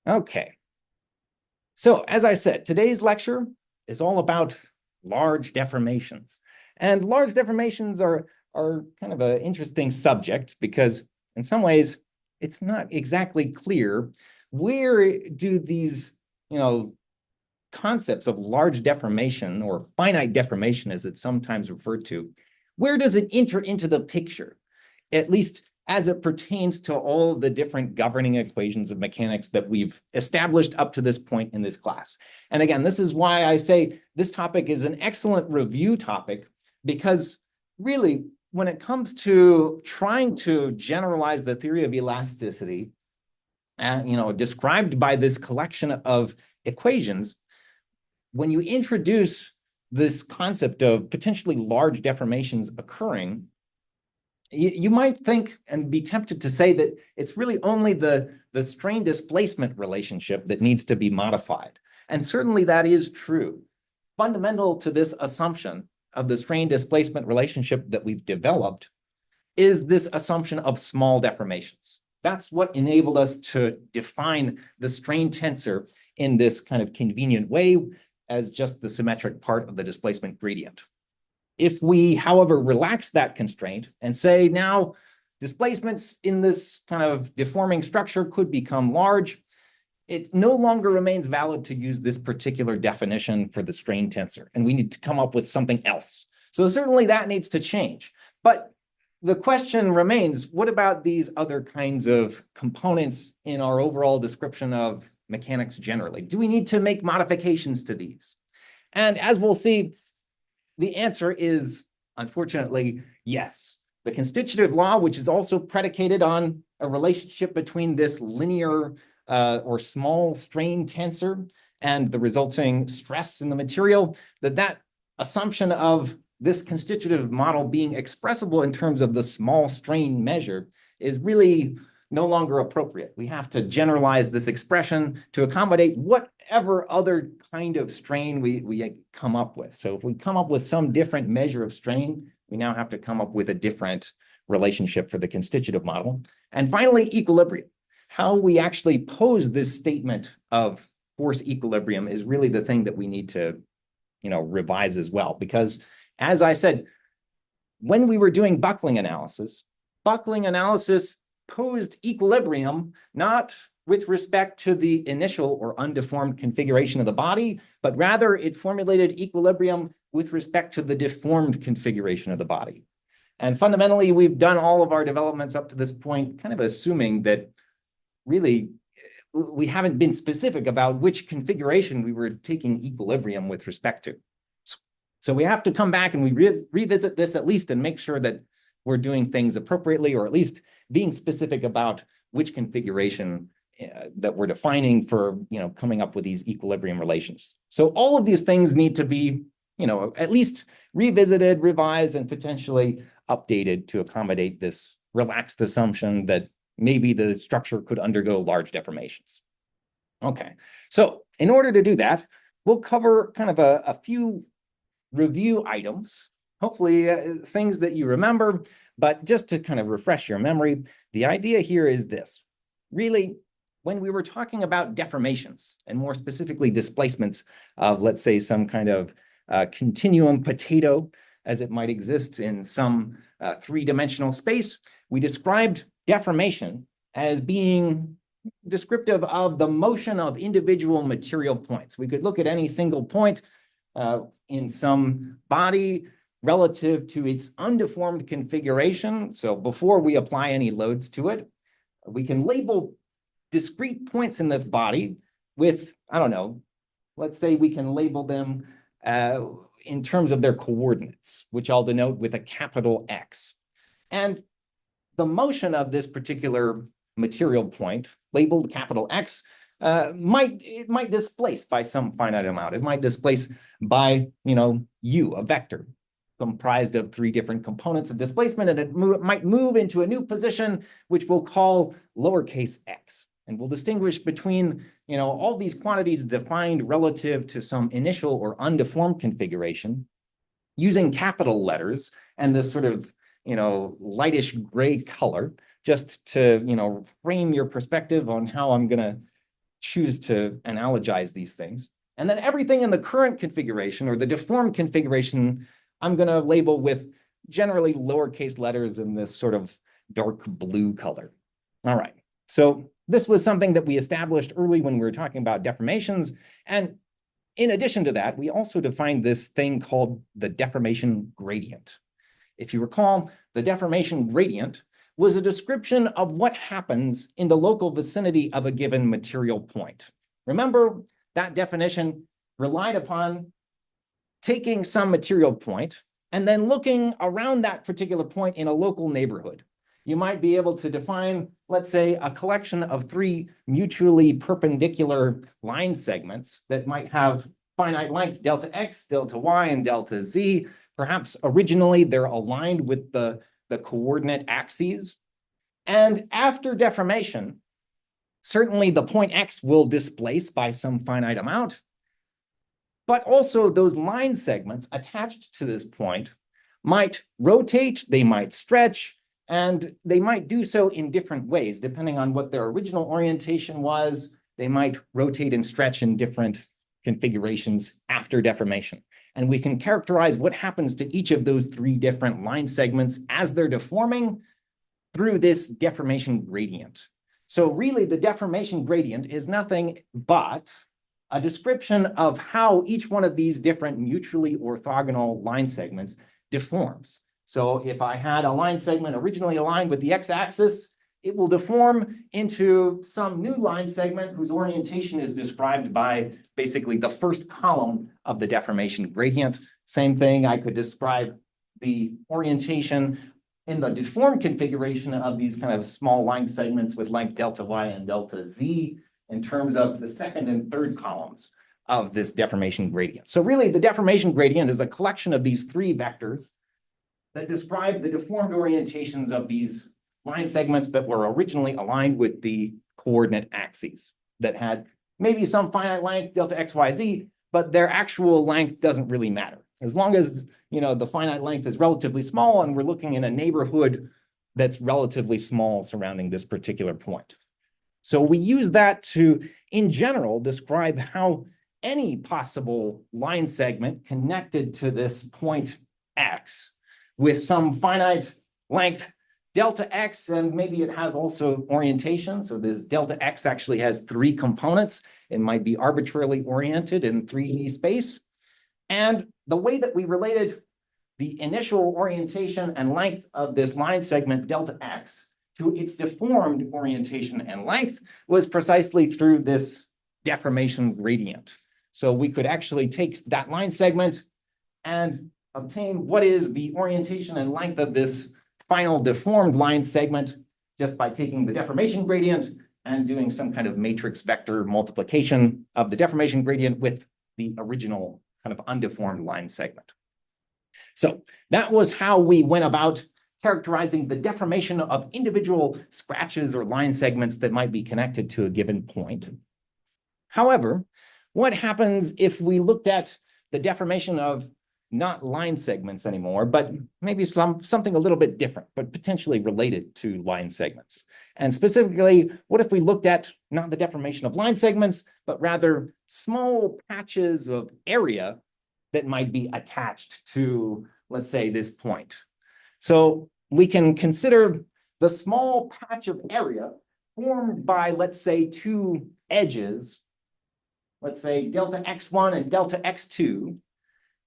Okay. So as I said, today's lecture is all about large deformations. And large deformations are kind of an interesting subject because in some ways it's not exactly clear where do these, you know, concepts of large deformation or finite deformation as it's sometimes referred to, where does it enter into the picture? At least as it pertains to all the different governing equations of mechanics that we've established up to this point in this class. And again, this is why I say this topic is an excellent review topic, because really, when it comes to trying to generalize the theory of elasticity, described by this collection of equations, when you introduce this concept of potentially large deformations occurring, you might think and be tempted to say that it's really only the strain displacement relationship that needs to be modified. And certainly that is true. Fundamental to this assumption of the strain displacement relationship that we've developed is this assumption of small deformations. That's what enabled us to define the strain tensor in this kind of convenient way as just the symmetric part of the displacement gradient. If we, however, relax that constraint and say now displacements in this kind of deforming structure could become large, it no longer remains valid to use this particular definition for the strain tensor, and we need to come up with something else. So certainly that needs to change. But the question remains, what about these other kinds of components in our overall description of mechanics generally? Do we need to make modifications to these? And as we'll see, the answer is, unfortunately, yes. The constitutive law, which is also predicated on a relationship between this linear or small strain tensor and the resulting stress in the material, that assumption of this constitutive model being expressible in terms of the small strain measure is really no longer appropriate. We have to generalize this expression to accommodate whatever other kind of strain we come up with. So if we come up with some different measure of strain, we now have to come up with a different relationship for the constitutive model. And finally, equilibrium. How we actually pose this statement of force equilibrium is really the thing that we need to, revise as well. Because as I said, when we were doing buckling analysis posed equilibrium not with respect to the initial or undeformed configuration of the body, but rather it formulated equilibrium with respect to the deformed configuration of the body. And fundamentally, we've done all of our developments up to this point kind of assuming that really we haven't been specific about which configuration we were taking equilibrium with respect to. So we have to come back and we revisit this at least and make sure that we're doing things appropriately, or at least being specific about which configuration that we're defining for, coming up with these equilibrium relations. So all of these things need to be, at least revisited, revised, and potentially updated to accommodate this relaxed assumption that maybe the structure could undergo large deformations. Okay, so in order to do that, we'll cover kind of a few review items, hopefully things that you remember, but just to kind of refresh your memory, the idea here is this. Really, when we were talking about deformations, and more specifically displacements of, let's say, some kind of continuum potato, as it might exist in some three-dimensional space, we described deformation as being descriptive of the motion of individual material points. We could look at any single point in some body relative to its undeformed configuration. So before we apply any loads to it, we can label discrete points in this body with, I don't know, let's say we can label them in terms of their coordinates, which I'll denote with a capital X. And the motion of this particular material point, labeled capital X, might displace by some finite amount. It might displace by, u, a vector comprised of three different components of displacement, and it might move into a new position, which we'll call lowercase x. And we'll distinguish between, all these quantities defined relative to some initial or undeformed configuration using capital letters and this sort of, lightish gray color, just to, frame your perspective on how I'm going to choose to analogize these things. And then everything in the current configuration or the deformed configuration, I'm going to label with generally lowercase letters in this sort of dark blue color. All right. So this was something that we established early when we were talking about deformations. And in addition to that, we also defined this thing called the deformation gradient. If you recall, the deformation gradient was a description of what happens in the local vicinity of a given material point. Remember, that definition relied upon taking some material point and then looking around that particular point in a local neighborhood. You might be able to define, let's say, a collection of three mutually perpendicular line segments that might have finite length delta x, delta y, and delta z. Perhaps originally they're aligned with the coordinate axes. And after deformation, certainly the point x will displace by some finite amount, but also those line segments attached to this point might rotate, they might stretch, and they might do so in different ways, depending on what their original orientation was. They might rotate and stretch in different configurations after deformation. And we can characterize what happens to each of those three different line segments as they're deforming through this deformation gradient. So really, the deformation gradient is nothing but a description of how each one of these different mutually orthogonal line segments deforms. So if I had a line segment originally aligned with the x-axis, it will deform into some new line segment whose orientation is described by basically the first column of the deformation gradient. Same thing, I could describe the orientation in the deformed configuration of these kind of small line segments with length delta y and delta z in terms of the second and third columns of this deformation gradient. So really, the deformation gradient is a collection of these three vectors that describe the deformed orientations of these line segments that were originally aligned with the coordinate axes that had maybe some finite length, delta x, y, z, but their actual length doesn't really matter. As long as, you know, the finite length is relatively small and we're looking in a neighborhood that's relatively small surrounding this particular point. So we use that to, in general, describe how any possible line segment connected to this point x with some finite length delta x, and maybe it has also orientation. So this delta x actually has three components. It might be arbitrarily oriented in 3D space. And the way that we related the initial orientation and length of this line segment delta x to its deformed orientation and length was precisely through this deformation gradient. So we could actually take that line segment and obtain what is the orientation and length of this final deformed line segment just by taking the deformation gradient and doing some kind of matrix vector multiplication of the deformation gradient with the original kind of undeformed line segment. So that was how we went about characterizing the deformation of individual scratches or line segments that might be connected to a given point. However, what happens if we looked at the deformation of not line segments anymore, but maybe something a little bit different, but potentially related to line segments? And specifically, what if we looked at not the deformation of line segments, but rather small patches of area that might be attached to, let's say, this point? So we can consider the small patch of area formed by, let's say, two edges, let's say delta x1 and delta x2.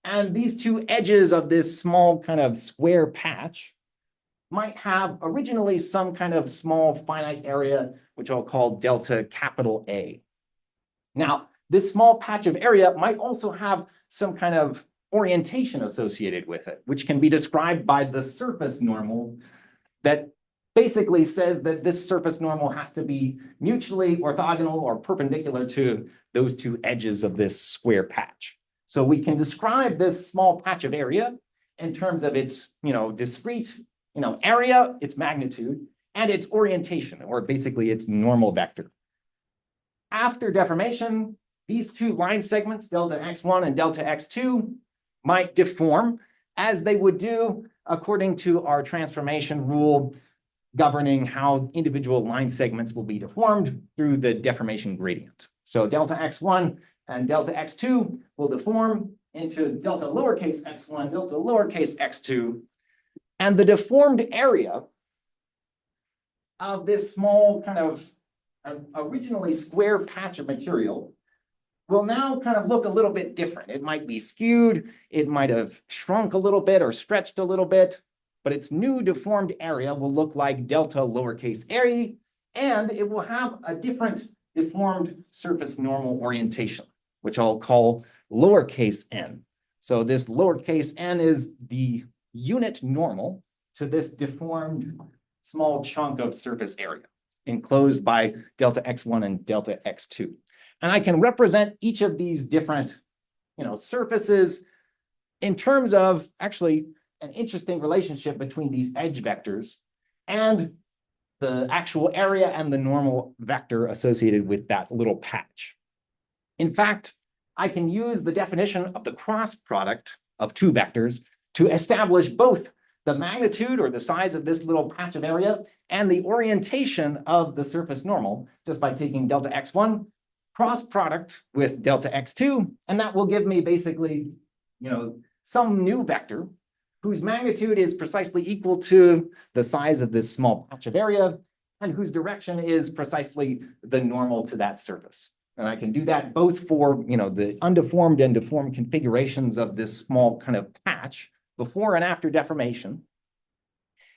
And these two edges of this small kind of square patch might have originally some kind of small finite area, which I'll call delta capital A. Now, this small patch of area might also have some kind of orientation associated with it, which can be described by the surface normal that basically says that this surface normal has to be mutually orthogonal or perpendicular to those two edges of this square patch. So we can describe this small patch of area in terms of its, discrete, area, its magnitude, and its orientation, or basically its normal vector. After deformation, these two line segments, delta x1 and delta x2, might deform as they would do according to our transformation rule governing how individual line segments will be deformed through the deformation gradient. So delta x1 and delta x2 will deform into delta lowercase x1, delta lowercase x2, and the deformed area of this small kind of originally square patch of material will now kind of look a little bit different. It might be skewed, it might have shrunk a little bit or stretched a little bit, but its new deformed area will look like delta lowercase a, and it will have a different deformed surface normal orientation, which I'll call lowercase n. So this lowercase n is the unit normal to this deformed small chunk of surface area enclosed by delta x1 and delta x2. And I can represent each of these different, surfaces in terms of actually an interesting relationship between these edge vectors and the actual area and the normal vector associated with that little patch. In fact, I can use the definition of the cross product of two vectors to establish both the magnitude or the size of this little patch of area and the orientation of the surface normal just by taking delta x1 cross product with delta x2, and that will give me basically, some new vector whose magnitude is precisely equal to the size of this small patch of area and whose direction is precisely the normal to that surface. And I can do that both for, the undeformed and deformed configurations of this small kind of patch before and after deformation.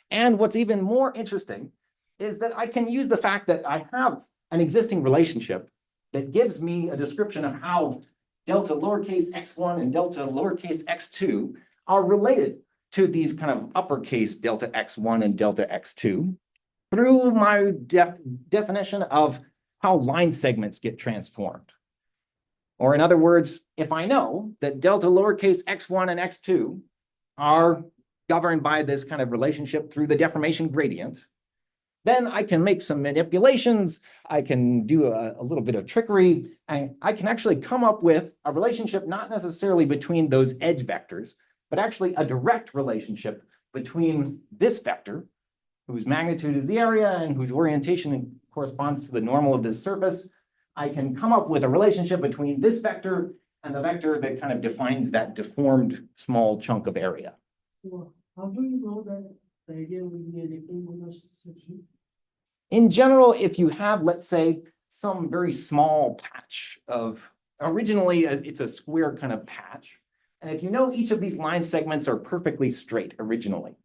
And what's even more interesting is that I can use the fact that I have an existing relationship that gives me a description of how delta lowercase x1 and delta lowercase x2 are related to these kind of uppercase delta x1 and delta x2 through my definition of how line segments get transformed. Or in other words, if I know that delta lowercase x1 and x2 are governed by this kind of relationship through the deformation gradient, then I can make some manipulations, I can do a little bit of trickery, and I can actually come up with a relationship not necessarily between those edge vectors, but actually a direct relationship between this vector, whose magnitude is the area and whose orientation corresponds to the normal of this surface. I can come up with a relationship between this vector and the vector that kind of defines that deformed small chunk of area. Well, how do you know that the area will be a rectangular section? In general, if you have, let's say, some very small patch of, originally it's a square kind of patch, and if you know each of these line segments are perfectly straight originally,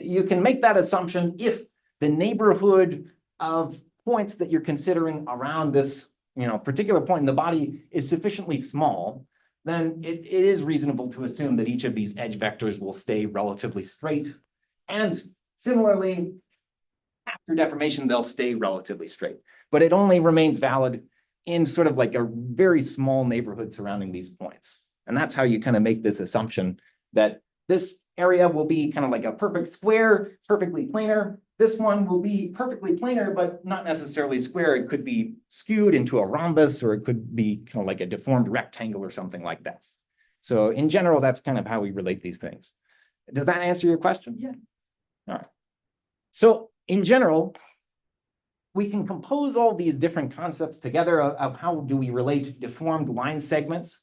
you can make that assumption if the neighborhood of points that you're considering around this, particular point in the body is sufficiently small, then it is reasonable to assume that each of these edge vectors will stay relatively straight. And similarly, after deformation, they'll stay relatively straight. But it only remains valid in sort of like a very small neighborhood surrounding these points. And that's how you kind of make this assumption that this area will be kind of like a perfect square, perfectly planar. This one will be perfectly planar, but not necessarily square. It could be skewed into a rhombus, or it could be kind of like a deformed rectangle or something like that. So in general, that's kind of how we relate these things. Does that answer your question? Yeah. All right. So in general, we can compose all these different concepts together of how do we relate deformed line segments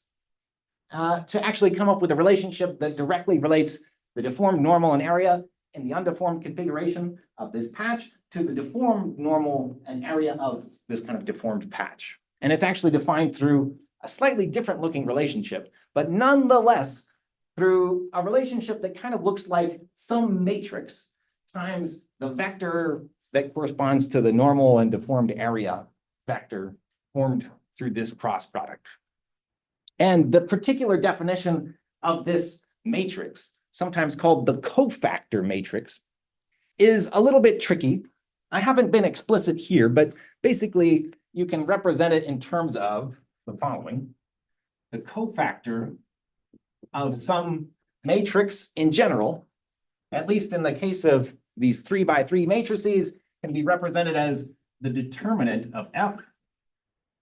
to actually come up with a relationship that directly relates the deformed normal and area in the undeformed configuration of this patch to the deformed normal and area of this kind of deformed patch. And it's actually defined through a slightly different looking relationship, but nonetheless through a relationship that kind of looks like some matrix times the vector that corresponds to the normal and deformed area vector formed through this cross product. And the particular definition of this matrix, sometimes called the cofactor matrix, is a little bit tricky. I haven't been explicit here, but basically you can represent it in terms of the following. The cofactor of some matrix in general, at least in the case of these 3x3 matrices, can be represented as the determinant of F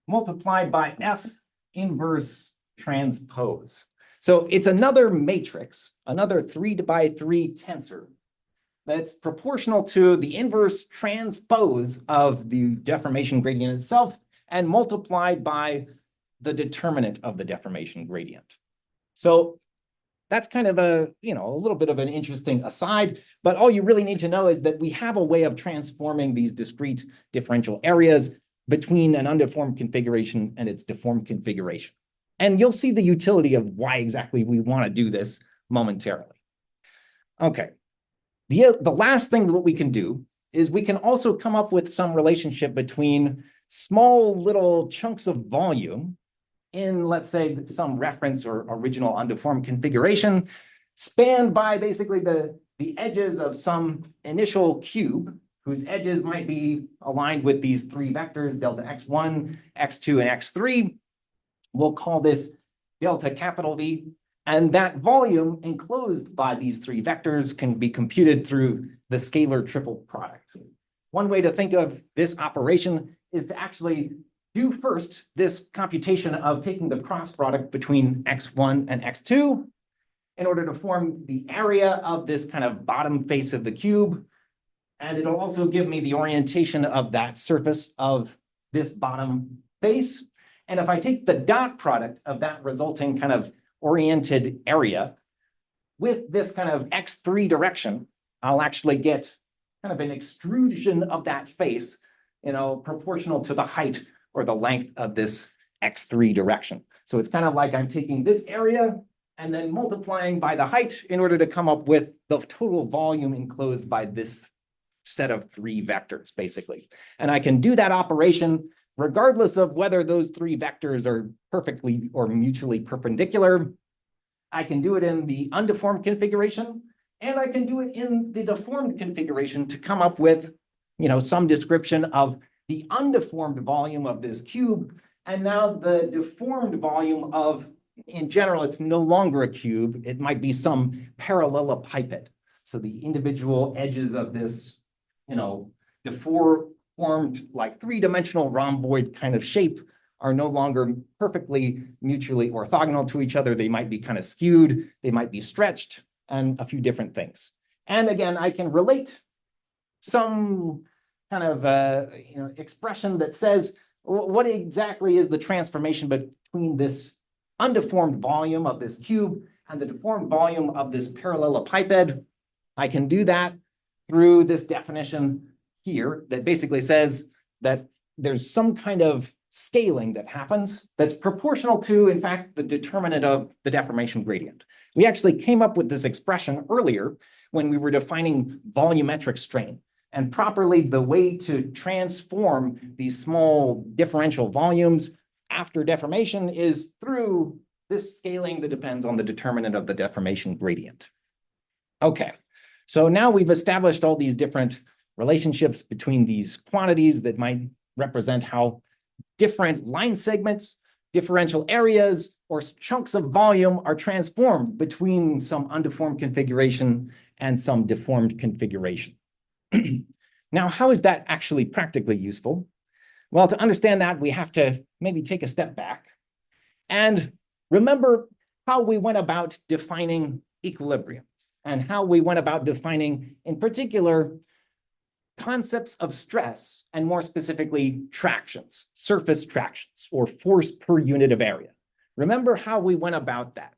multiplied by F inverse transpose. So it's another matrix, another 3x3 tensor that's proportional to the inverse transpose of the deformation gradient itself and multiplied by the determinant of the deformation gradient. So that's kind of a little bit of an interesting aside, but all you really need to know is that we have a way of transforming these discrete differential areas between an undeformed configuration and its deformed configuration. And you'll see the utility of why exactly we want to do this momentarily. Okay. The last thing that we can do is we can also come up with some relationship between small little chunks of volume in, let's say, some reference or original undeformed configuration, spanned by basically the edges of some initial cube, whose edges might be aligned with these three vectors, delta x1, x2, and x3. We'll call this delta capital V. And that volume enclosed by these three vectors can be computed through the scalar triple product. One way to think of this operation is to actually do first this computation of taking the cross product between x1 and x2 in order to form the area of this kind of bottom face of the cube. And it'll also give me the orientation of that surface of this bottom face. And if I take the dot product of that resulting kind of oriented area with this kind of x3 direction, I'll actually get kind of an extrusion of that face, proportional to the height or the length of this x3 direction. So it's kind of like I'm taking this area and then multiplying by the height in order to come up with the total volume enclosed by this set of three vectors, basically. And I can do that operation regardless of whether those three vectors are perfectly or mutually perpendicular. I can do it in the undeformed configuration, and I can do it in the deformed configuration to come up with, some description of the undeformed volume of this cube, and now the deformed volume of, in general, it's no longer a cube. It might be some parallelepiped. So the individual edges of this, deformed like three-dimensional rhomboid kind of shape are no longer perfectly mutually orthogonal to each other. They might be kind of skewed, they might be stretched, and a few different things. And again, I can relate some kind of expression that says what exactly is the transformation between this undeformed volume of this cube and the deformed volume of this parallelepiped. I can do that through this definition here that basically says that there's some kind of scaling that happens that's proportional to, in fact, the determinant of the deformation gradient. We actually came up with this expression earlier when we were defining volumetric strain. And properly, the way to transform these small differential volumes after deformation is through this scaling that depends on the determinant of the deformation gradient. Okay, so now we've established all these different relationships between these quantities that might represent how different line segments, differential areas, or chunks of volume are transformed between some undeformed configuration and some deformed configuration. Now, how is that actually practically useful? Well, to understand that, we have to maybe take a step back and remember how we went about defining equilibrium and how we went about defining, in particular, concepts of stress, and more specifically, tractions, surface tractions, or force per unit of area. Remember how we went about that.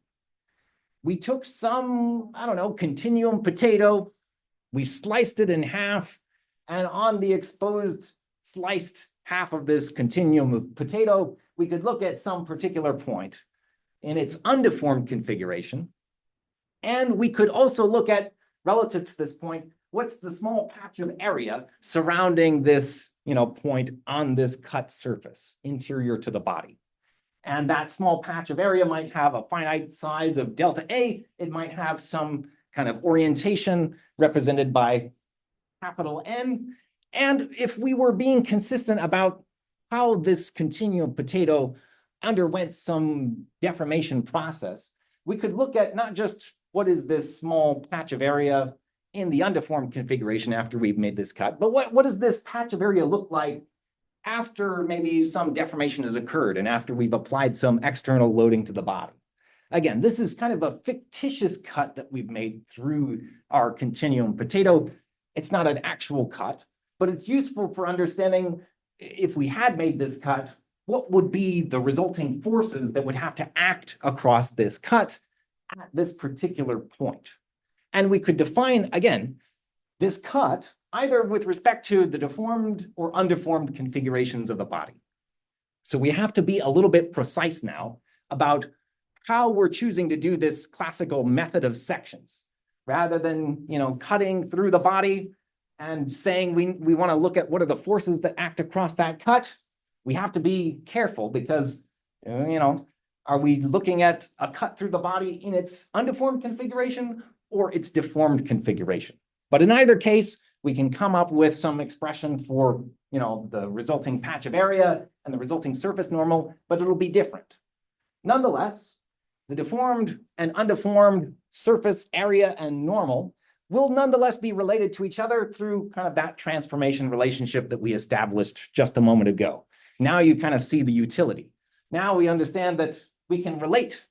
We took some, continuum potato, we sliced it in half, and on the exposed sliced half of this continuum of potato, we could look at some particular point in its undeformed configuration. And we could also look at, relative to this point, what's the small patch of area surrounding this, point on this cut surface interior to the body. And that small patch of area might have a finite size of delta A. It might have some kind of orientation represented by capital N. And if we were being consistent about how this continuum potato underwent some deformation process, we could look at not just what is this small patch of area in the undeformed configuration after we've made this cut, but what does this patch of area look like after maybe some deformation has occurred and after we've applied some external loading to the body. Again, this is kind of a fictitious cut that we've made through our continuum potato, It's not an actual cut, but it's useful for understanding if we had made this cut, what would be the resulting forces that would have to act across this cut at this particular point. And we could define, again, this cut either with respect to the deformed or undeformed configurations of the body. So we have to be a little bit precise now about how we're choosing to do this classical method of sections, rather than, cutting through the body and saying we want to look at what are the forces that act across that cut. We have to be careful because, are we looking at a cut through the body in its undeformed configuration or its deformed configuration? But in either case, we can come up with some expression for, the resulting patch of area and the resulting surface normal, but it'll be different. Nonetheless, the deformed and undeformed surface area and normal will nonetheless be related to each other through kind of that transformation relationship that we established just a moment ago. Now you kind of see the utility. Now we understand that we can relate,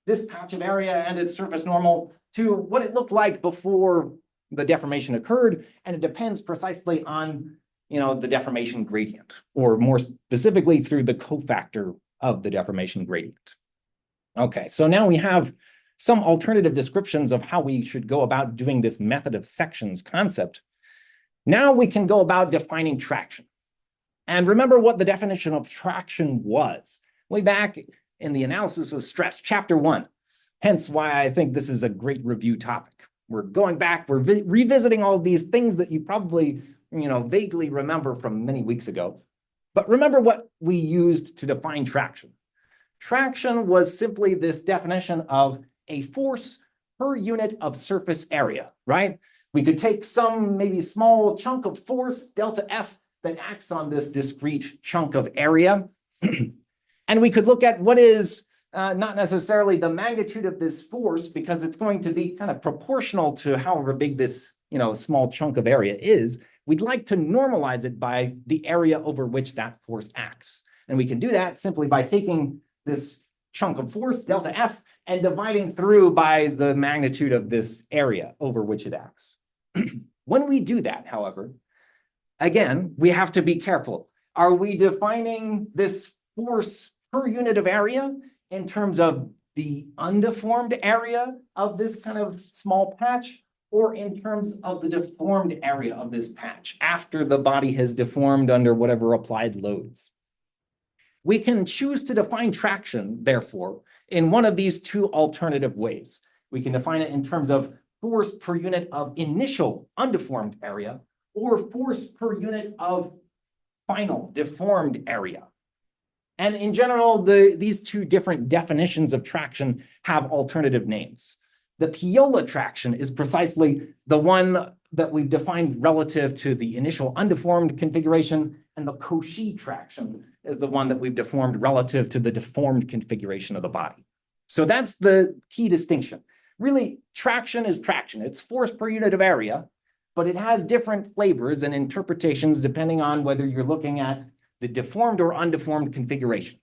this patch of area and its surface normal to what it looked like before the deformation occurred, and it depends precisely on, the deformation gradient, or more specifically through the cofactor of the deformation gradient. Okay, so now we have some alternative descriptions of how we should go about doing this method of sections concept. Now we can go about defining traction. And remember what the definition of traction was way back in the analysis of stress, chapter 1. Hence why I think this is a great review topic. We're going back, we're revisiting all of these things that you probably, vaguely remember from many weeks ago. But remember what we used to define traction. Traction was simply this definition of a force per unit of surface area, right? We could take some maybe small chunk of force, delta F, that acts on this discrete chunk of area. And we could look at what is not necessarily the magnitude of this force, because it's going to be kind of proportional to however big this, small chunk of area is. We'd like to normalize it by the area over which that force acts. And we can do that simply by taking this chunk of force, delta F, and dividing through by the magnitude of this area over which it acts. When we do that, however, again, we have to be careful. Are we defining this force per unit of area in terms of the undeformed area of this kind of small patch, or in terms of the deformed area of this patch after the body has deformed under whatever applied loads? We can choose to define traction, therefore, in one of these two alternative ways. We can define it in terms of force per unit of initial undeformed area, or force per unit of final deformed area. And in general, these two different definitions of traction have alternative names. The Piola traction is precisely the one that we've defined relative to the initial undeformed configuration, and the Cauchy traction is the one that we've deformed relative to the deformed configuration of the body. So that's the key distinction. Really, traction is traction. It's force per unit of area, but it has different flavors and interpretations depending on whether you're looking at the deformed or undeformed configuration.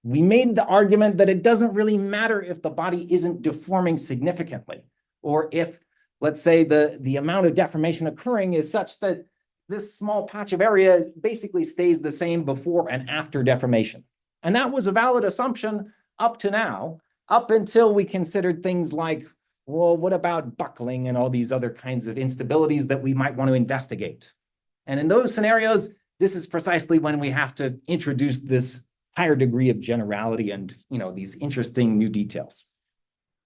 We made the argument that it doesn't really matter if the body isn't deforming significantly, or if, let's say, the amount of deformation occurring is such that this small patch of area basically stays the same before and after deformation. And that was a valid assumption up to now, up until we considered things like, well, what about buckling and all these other kinds of instabilities that we might want to investigate? And in those scenarios, this is precisely when we have to introduce this higher degree of generality and, these interesting new details.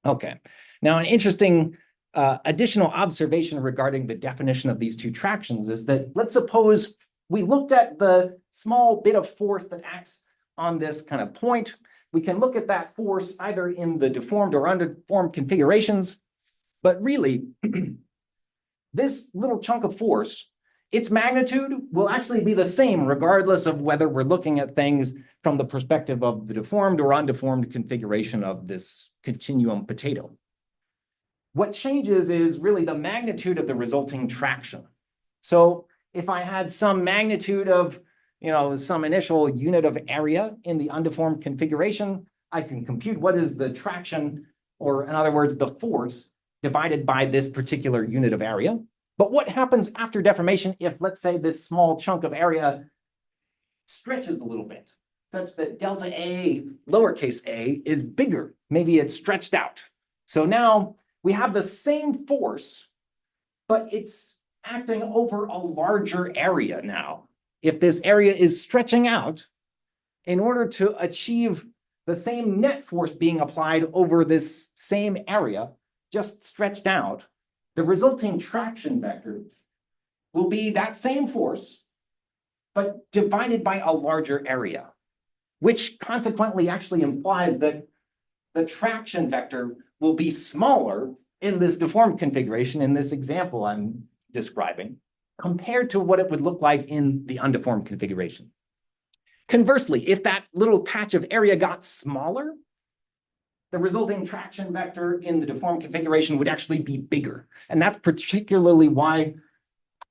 Okay, now an interesting additional observation regarding the definition of these two tractions is that, let's suppose we looked at the small bit of force that acts on this kind of point. We can look at that force either in the deformed or undeformed configurations, but really, this little chunk of force, its magnitude will actually be the same regardless of whether we're looking at things from the perspective of the deformed or undeformed configuration of this continuum potato. What changes is really the magnitude of the resulting traction. So if I had some magnitude of, some initial unit of area in the undeformed configuration, I can compute what is the traction, or in other words, the force divided by this particular unit of area. But what happens after deformation if, let's say, this small chunk of area stretches a little bit, such that delta A, lowercase a, is bigger? Maybe it's stretched out. So now we have the same force, but it's acting over a larger area now. If this area is stretching out, in order to achieve the same net force being applied over this same area, just stretched out, the resulting traction vector will be that same force, but divided by a larger area, which consequently actually implies that the traction vector will be smaller in this deformed configuration, in this example I'm describing, compared to what it would look like in the undeformed configuration. Conversely, if that little patch of area got smaller, the resulting traction vector in the deformed configuration would actually be bigger. And that's particularly why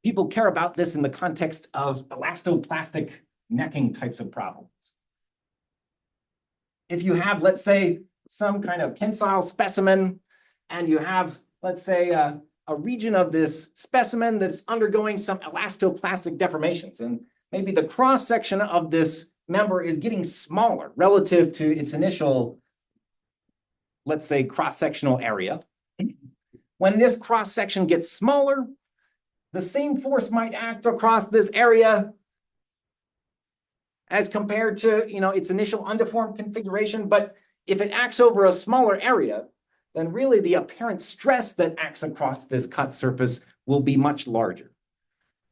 people care about this in the context of elastoplastic necking types of problems. If you have, let's say, some kind of tensile specimen, and you have, let's say, a region of this specimen that's undergoing some elastoplastic deformations, and maybe the cross-section of this member is getting smaller relative to its initial, let's say, cross-sectional area. When this cross-section gets smaller, the same force might act across this area as compared to, its initial undeformed configuration. But if it acts over a smaller area, then really the apparent stress that acts across this cut surface will be much larger.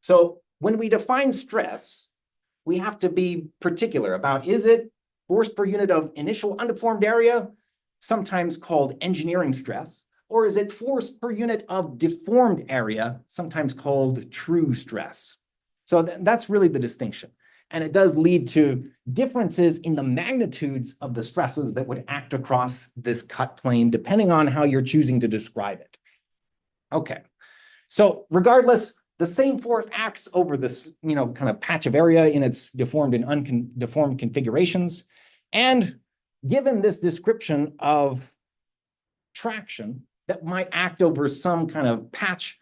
So when we define stress, we have to be particular about, is it force per unit of initial undeformed area, sometimes called engineering stress, or is it force per unit of deformed area, sometimes called true stress? So that's really the distinction. And it does lead to differences in the magnitudes of the stresses that would act across this cut plane, depending on how you're choosing to describe it. Okay, so regardless, the same force acts over this, kind of patch of area in its deformed and undeformed configurations. And given this description of traction that might act over some kind of patch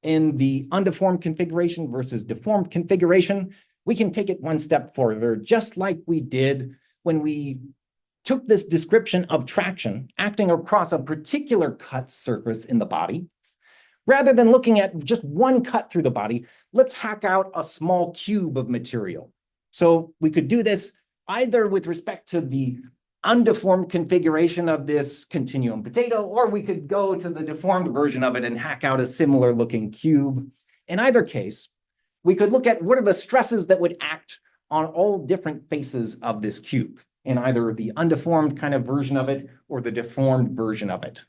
in the undeformed configuration versus deformed configuration, we can take it one step further, just like we did when we took this description of traction acting across a particular cut surface in the body. Rather than looking at just one cut through the body, let's hack out a small cube of material. So we could do this either with respect to the undeformed configuration of this continuum potato, or we could go to the deformed version of it and hack out a similar looking cube. In either case, we could look at what are the stresses that would act on all different faces of this cube in either the undeformed kind of version of it or the deformed version of it.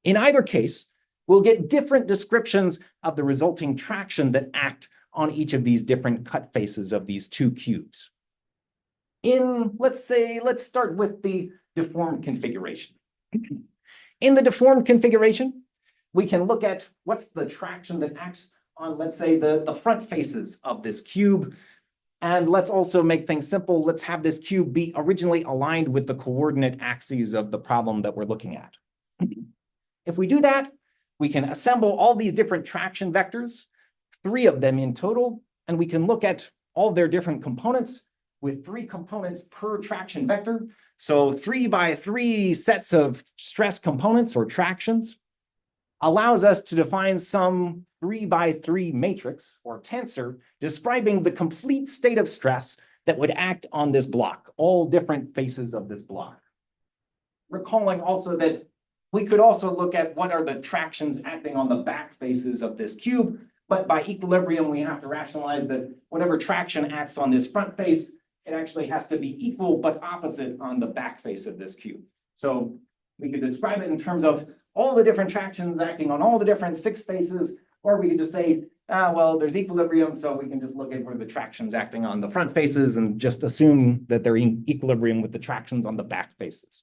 In either case, we'll get different descriptions of the resulting traction that act on each of these different cut faces of these two cubes. Let's start with the deformed configuration. In the deformed configuration, we can look at what's the traction that acts on, let's say, the front faces of this cube. And let's also make things simple. Let's have this cube be originally aligned with the coordinate axes of the problem that we're looking at. If we do that, we can assemble all these different traction vectors, 3 of them in total, and we can look at all their different components with 3 components per traction vector. So 3 by 3 sets of stress components or tractions allows us to define some 3 by 3 matrix or tensor describing the complete state of stress that would act on this block, all different faces of this block. Recalling also that we could also look at what are the tractions acting on the back faces of this cube, but by equilibrium, we have to rationalize that whatever traction acts on this front face, it actually has to be equal but opposite on the back face of this cube. So we could describe it in terms of all the different tractions acting on all the different 6 faces, or we could just say, well, there's equilibrium, so we can just look at where the tractions acting on the front faces and just assume that they're in equilibrium with the tractions on the back faces.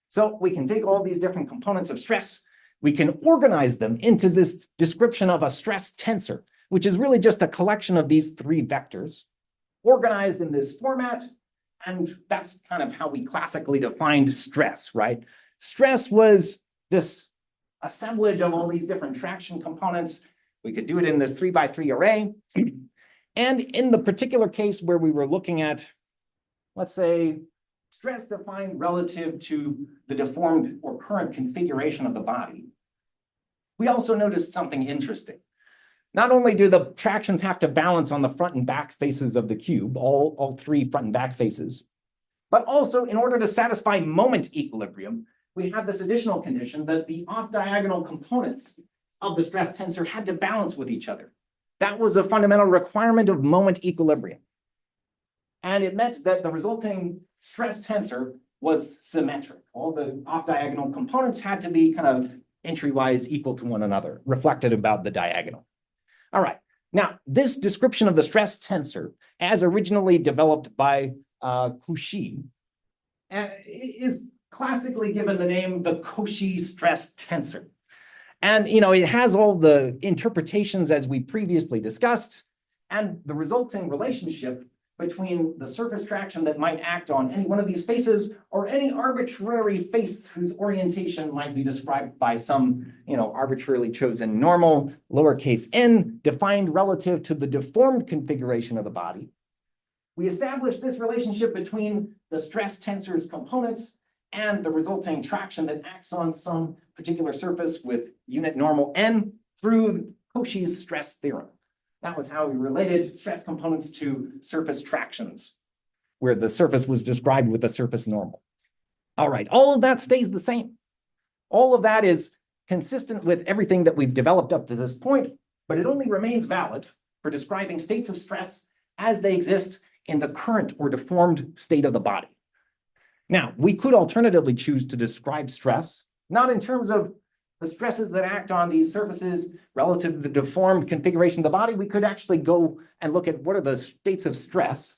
So we can take all these different components of stress, we can organize them into this description of a stress tensor, which is really just a collection of these 3 vectors organized in this format. And that's kind of how we classically defined stress, right? Stress was this assemblage of all these different traction components We could do it in this 3x3 array. And in the particular case where we were looking at, let's say, stress defined relative to the deformed or current configuration of the body, we also noticed something interesting. Not only do the tractions have to balance on the front and back faces of the cube, all three front and back faces, but also in order to satisfy moment equilibrium, we have this additional condition that the off-diagonal components of the stress tensor had to balance with each other. That was a fundamental requirement of moment equilibrium. And it meant that the resulting stress tensor was symmetric. All the off-diagonal components had to be kind of entry-wise equal to one another, reflected about the diagonal. All right, now this description of the stress tensor, as originally developed by Cauchy, is classically given the name the Cauchy stress tensor. And it has all the interpretations as we previously discussed, and the resulting relationship between the surface traction that might act on any one of these faces or any arbitrary face whose orientation might be described by some arbitrarily chosen normal, lowercase n, defined relative to the deformed configuration of the body. We established this relationship between the stress tensor's components and the resulting traction that acts on some particular surface with unit normal n through Cauchy's stress theorem. That was how we related stress components to surface tractions, where the surface was described with the surface normal. All right, all of that stays the same. All of that is consistent with everything that we've developed up to this point, but it only remains valid for describing states of stress as they exist in the current or deformed state of the body. Now, we could alternatively choose to describe stress, not in terms of the stresses that act on these surfaces relative to the deformed configuration of the body. We could actually go and look at what are the states of stress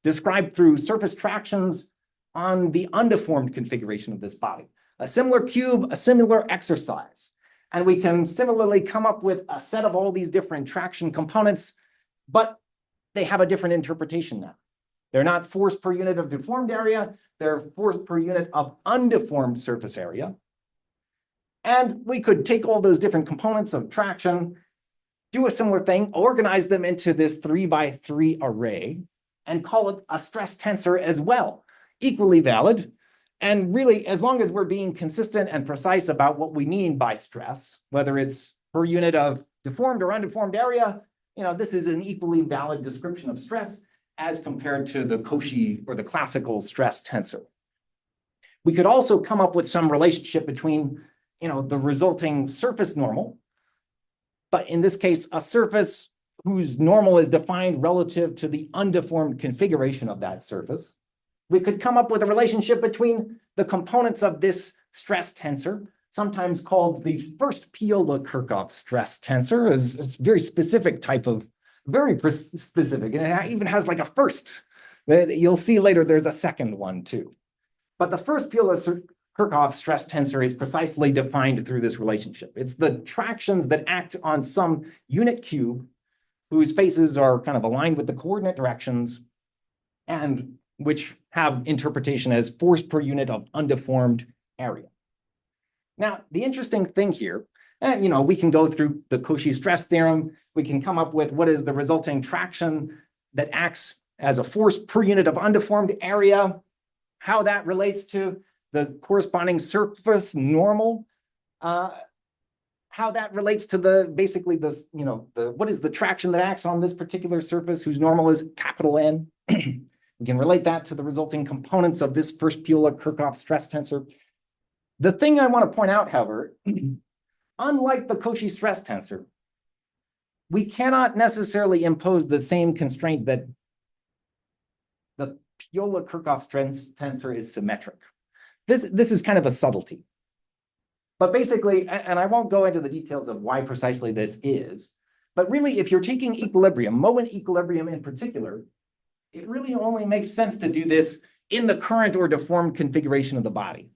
described through surface tractions on the undeformed configuration of this body. A similar cube, a similar exercise. And we can similarly come up with a set of all these different traction components, but they have a different interpretation now. They're not force per unit of deformed area, they're force per unit of undeformed surface area. And we could take all those different components of traction, do a similar thing, organize them into this 3x3 array, and call it a stress tensor as well. Equally valid. And really, as long as we're being consistent and precise about what we mean by stress, whether it's per unit of deformed or undeformed area, this is an equally valid description of stress as compared to the Cauchy or the classical stress tensor. We could also come up with some relationship between the resulting surface normal, but in this case, a surface whose normal is defined relative to the undeformed configuration of that surface. We could come up with a relationship between the components of this stress tensor, sometimes called the first Piola-Kirchhoff stress tensor. It's a very specific type of, very specific, and it even has like a first. You'll see later there's a second one too. But the first Piola-Kirchhoff stress tensor is precisely defined through this relationship. It's the tractions that act on some unit cube whose faces are kind of aligned with the coordinate directions and which have interpretation as force per unit of undeformed area. Now, the interesting thing here, we can go through the Cauchy stress theorem. We can come up with what is the resulting traction that acts as a force per unit of undeformed area, how that relates to the corresponding surface normal, how that relates to what is the traction that acts on this particular surface whose normal is capital N. We can relate that to the resulting components of this first Piola-Kirchhoff stress tensor. The thing I want to point out, however, unlike the Cauchy stress tensor, we cannot necessarily impose the same constraint that the Piola-Kirchhoff stress tensor is symmetric. This is kind of a subtlety. But basically, and I won't go into the details of why precisely this is, but really, if you're taking equilibrium, moment equilibrium in particular, it really only makes sense to do this in the current or deformed configuration of the body.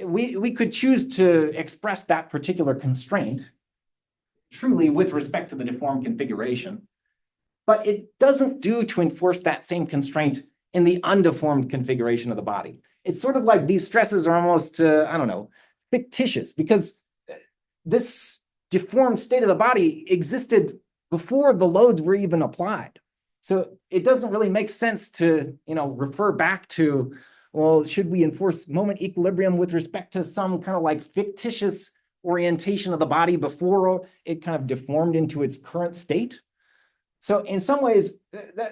We could choose to express that particular constraint truly with respect to the deformed configuration, but it doesn't do to enforce that same constraint in the undeformed configuration of the body. It's sort of like these stresses are almost, fictitious, because this deformed state of the body existed before the loads were even applied. So it doesn't really make sense to, refer back to, well, should we enforce moment equilibrium with respect to some kind of like fictitious orientation of the body before it kind of deformed into its current state? So in some ways,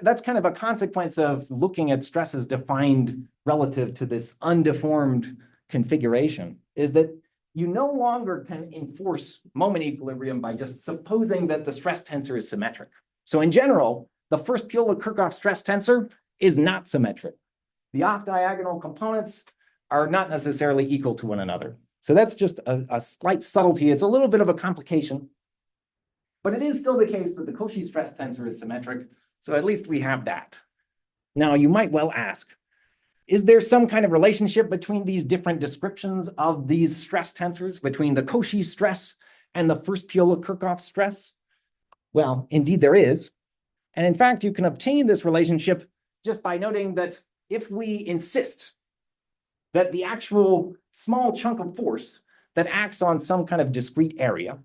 that's kind of a consequence of looking at stresses defined relative to this undeformed configuration, is that you no longer can enforce moment equilibrium by just supposing that the stress tensor is symmetric. So in general, the first Piola-Kirchhoff stress tensor is not symmetric. The off-diagonal components are not necessarily equal to one another. So that's just a slight subtlety. It's a little bit of a complication, but it is still the case that the Cauchy stress tensor is symmetric. So at least we have that. Now you might well ask, is there some kind of relationship between these different descriptions of these stress tensors, between the Cauchy stress and the first Piola-Kirchhoff stress? Well, indeed there is. And in fact, you can obtain this relationship just by noting that if we insist that the actual small chunk of force that acts on some kind of discrete area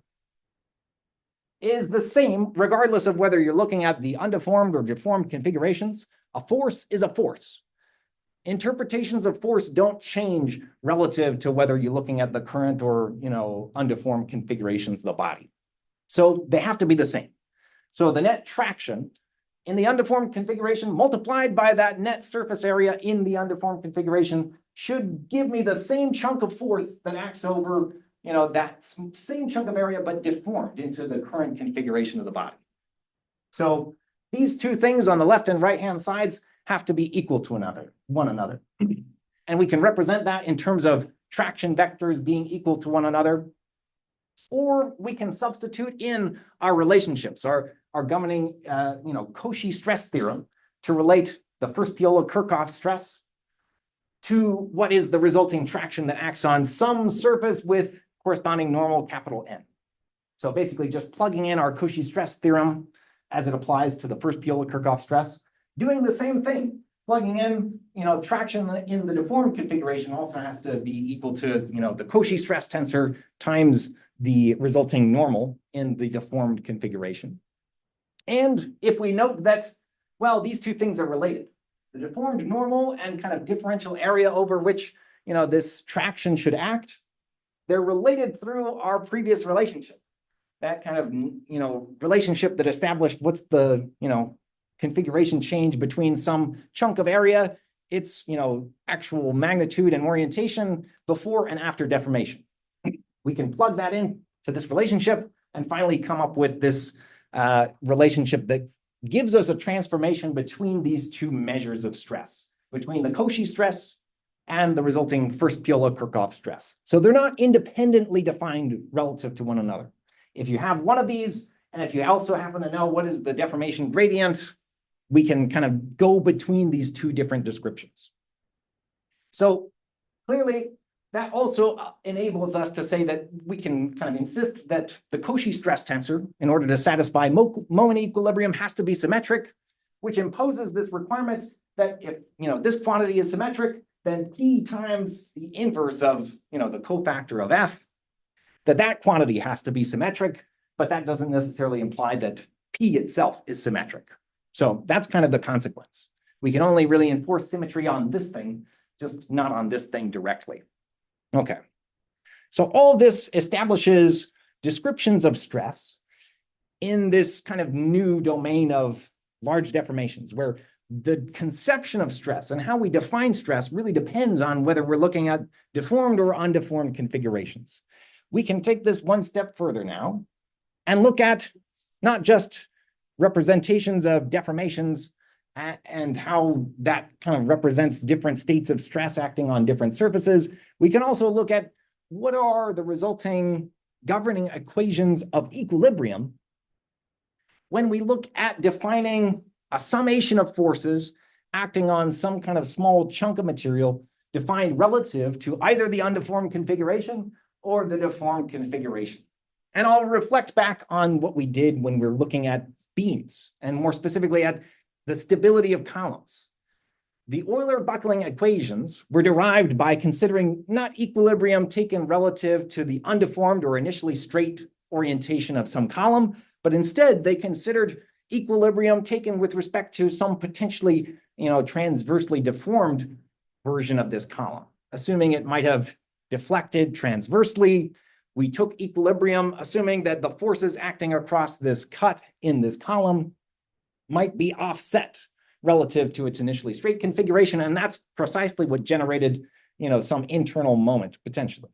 is the same, regardless of whether you're looking at the undeformed or deformed configurations, a force is a force. Interpretations of force don't change relative to whether you're looking at the current or, undeformed configurations of the body. So they have to be the same. So the net traction in the undeformed configuration multiplied by that net surface area in the undeformed configuration should give me the same chunk of force that acts over, that same chunk of area, but deformed into the current configuration of the body. So these two things on the left and right-hand sides have to be equal to one another. And we can represent that in terms of traction vectors being equal to one another. Or we can substitute in our relationships, our governing, Cauchy stress theorem to relate the first Piola-Kirchhoff stress to what is the resulting traction that acts on some surface with corresponding normal capital N. So basically just plugging in our Cauchy stress theorem as it applies to the first Piola-Kirchhoff stress, doing the same thing, plugging in, traction in the deformed configuration also has to be equal to, the Cauchy stress tensor times the resulting normal in the deformed configuration. And if we note that, well, these two things are related, the deformed normal and kind of differential area over which, this traction should act, they're related through our previous relationship. That kind of, relationship that established what's the, configuration change between some chunk of area, its, actual magnitude and orientation before and after deformation. We can plug that in to this relationship and finally come up with this relationship that gives us a transformation between these two measures of stress, between the Cauchy stress and the resulting first Piola-Kirchhoff stress. So they're not independently defined relative to one another. If you have one of these, and if you also happen to know what is the deformation gradient, we can kind of go between these two different descriptions. So clearly, that also enables us to say that we can kind of insist that the Cauchy stress tensor, in order to satisfy moment equilibrium, has to be symmetric, which imposes this requirement that if this quantity is symmetric, then P times the inverse of the cofactor of F, that quantity has to be symmetric, but that doesn't necessarily imply that P itself is symmetric. So that's kind of the consequence. We can only really enforce symmetry on this thing, just not on this thing directly. Okay. So all this establishes descriptions of stress in this kind of new domain of large deformations, where the conception of stress and how we define stress really depends on whether we're looking at deformed or undeformed configurations. We can take this one step further now and look at not just representations of deformations and how that kind of represents different states of stress acting on different surfaces. We can also look at what are the resulting governing equations of equilibrium when we look at defining a summation of forces acting on some kind of small chunk of material defined relative to either the undeformed configuration or the deformed configuration. And I'll reflect back on what we did when we're looking at beams, and more specifically at the stability of columns. The Euler buckling equations were derived by considering not equilibrium taken relative to the undeformed or initially straight orientation of some column, but instead they considered equilibrium taken with respect to some potentially, transversely deformed version of this column, assuming it might have deflected transversely. We took equilibrium, assuming that the forces acting across this cut in this column might be offset relative to its initially straight configuration. And that's precisely what generated, some internal moment potentially.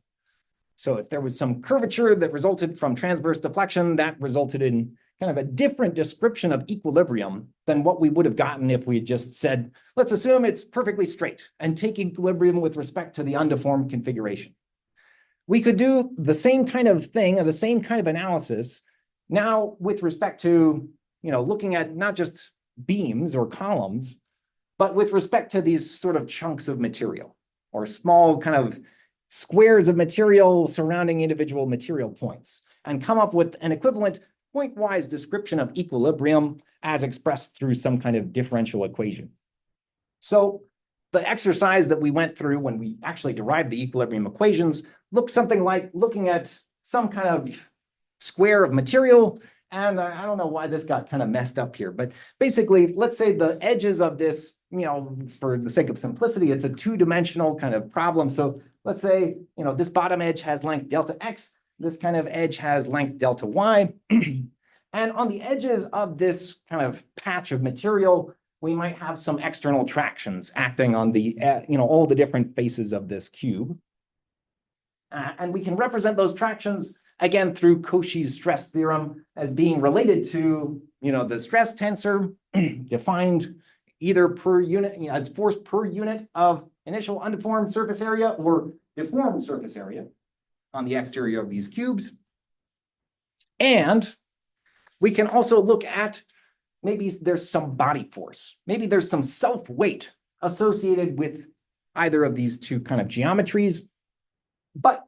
So if there was some curvature that resulted from transverse deflection, that resulted in kind of a different description of equilibrium than what we would have gotten if we had just said, let's assume it's perfectly straight and take equilibrium with respect to the undeformed configuration. We could do the same kind of thing, or the same kind of analysis now with respect to, looking at not just beams or columns, but with respect to these sort of chunks of material or small kind of squares of material surrounding individual material points, and come up with an equivalent point-wise description of equilibrium as expressed through some kind of differential equation. So the exercise that we went through when we actually derived the equilibrium equations looked something like looking at some kind of square of material. And I don't know why this got kind of messed up here, but basically, let's say the edges of this, for the sake of simplicity, it's a two-dimensional kind of problem. So let's say, this bottom edge has length delta x, this kind of edge has length delta y. And on the edges of this kind of patch of material, we might have some external tractions acting on the, all the different faces of this cube. And we can represent those tractions, again, through Cauchy's stress theorem as being related to, the stress tensor defined either per unit, as force per unit of initial undeformed surface area or deformed surface area on the exterior of these cubes. And we can also look at maybe there's some body force. Maybe there's some self-weight associated with either of these two kind of geometries. But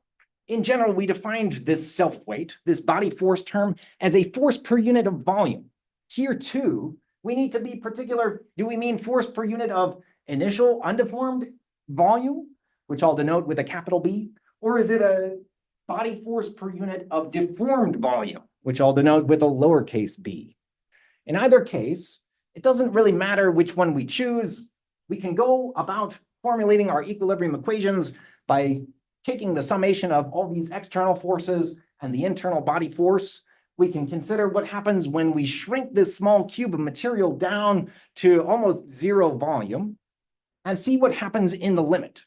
in general, we defined this self-weight, this body force term, as a force per unit of volume. Here too, we need to be particular. Do we mean force per unit of initial undeformed volume, which I'll denote with a capital B? Or is it a body force per unit of deformed volume, which I'll denote with a lowercase b? In either case, it doesn't really matter which one we choose. We can go about formulating our equilibrium equations by taking the summation of all these external forces and the internal body force. We can consider what happens when we shrink this small cube of material down to almost zero volume and see what happens in the limit.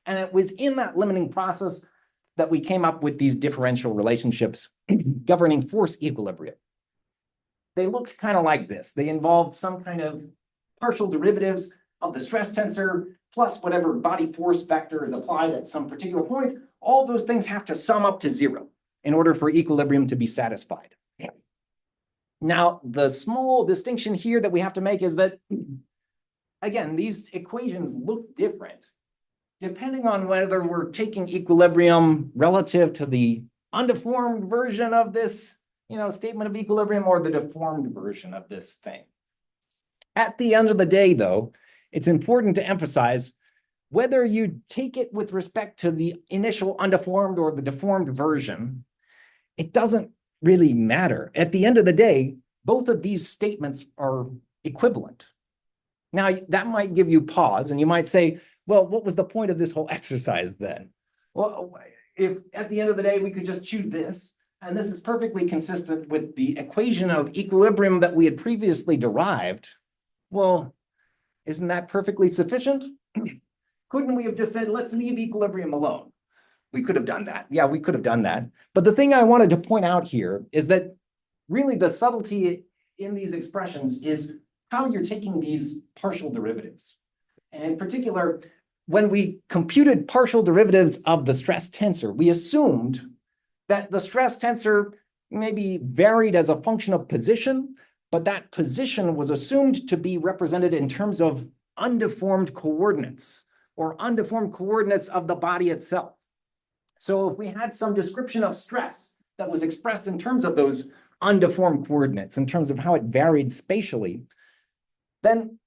And it was in that limiting process that we came up with these differential relationships governing force equilibrium. They looked kind of like this. They involved some kind of partial derivatives of the stress tensor plus whatever body force vector is applied at some particular point. All those things have to sum up to zero in order for equilibrium to be satisfied. Now, the small distinction here that we have to make is that, again, these equations look different depending on whether we're taking equilibrium relative to the undeformed version of this, statement of equilibrium or the deformed version of this thing. At the end of the day, though, it's important to emphasize whether you take it with respect to the initial undeformed or the deformed version, it doesn't really matter. At the end of the day, both of these statements are equivalent. Now, that might give you pause, and you might say, well, what was the point of this whole exercise then? Well, if at the end of the day, we could just choose this, and this is perfectly consistent with the equation of equilibrium that we had previously derived, well, isn't that perfectly sufficient? Couldn't we have just said, let's leave equilibrium alone? We could have done that. Yeah, we could have done that. But the thing I wanted to point out here is that really the subtlety in these expressions is how you're taking these partial derivatives. And in particular, when we computed partial derivatives of the stress tensor, we assumed that the stress tensor maybe varied as a function of position, but that position was assumed to be represented in terms of undeformed coordinates or undeformed coordinates of the body itself. So if we had some description of stress that was expressed in terms of those undeformed coordinates, in terms of how it varied spatially, then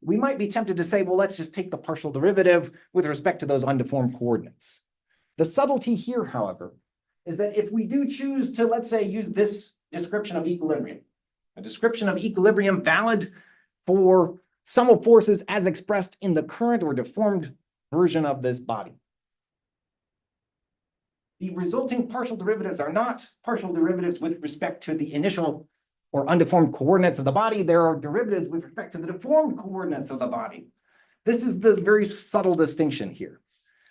we might be tempted to say, well, let's just take the partial derivative with respect to those undeformed coordinates. The subtlety here, however, is that if we do choose to, let's say, use this description of equilibrium, a description of equilibrium valid for sum of forces as expressed in the current or deformed version of this body. The resulting partial derivatives are not partial derivatives with respect to the initial or undeformed coordinates of the body. There are derivatives with respect to the deformed coordinates of the body. This is the very subtle distinction here.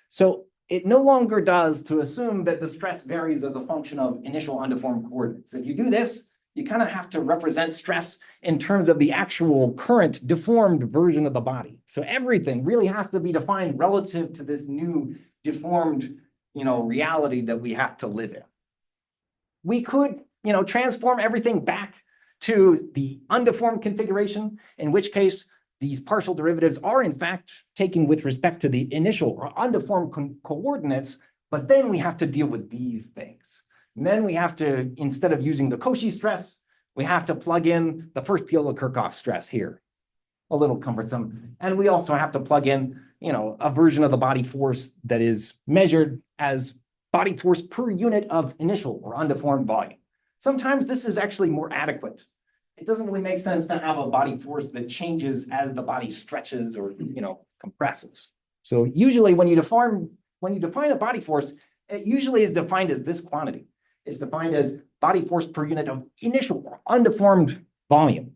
So it no longer does to assume that the stress varies as a function of initial undeformed coordinates. If you do this, you kind of have to represent stress in terms of the actual current deformed version of the body. So everything really has to be defined relative to this new deformed, reality that we have to live in. We could, transform everything back to the undeformed configuration, in which case these partial derivatives are in fact taken with respect to the initial or undeformed coordinates, but then we have to deal with these things. And then we have to, instead of using the Cauchy stress, we have to plug in the first Piola-Kirchhoff stress here. A little cumbersome. And we also have to plug in, a version of the body force that is measured as body force per unit of initial or undeformed volume. Sometimes this is actually more adequate. It doesn't really make sense to have a body force that changes as the body stretches or, compresses. So usually when you define a body force, it usually is defined as this quantity. It's defined as body force per unit of initial or undeformed volume.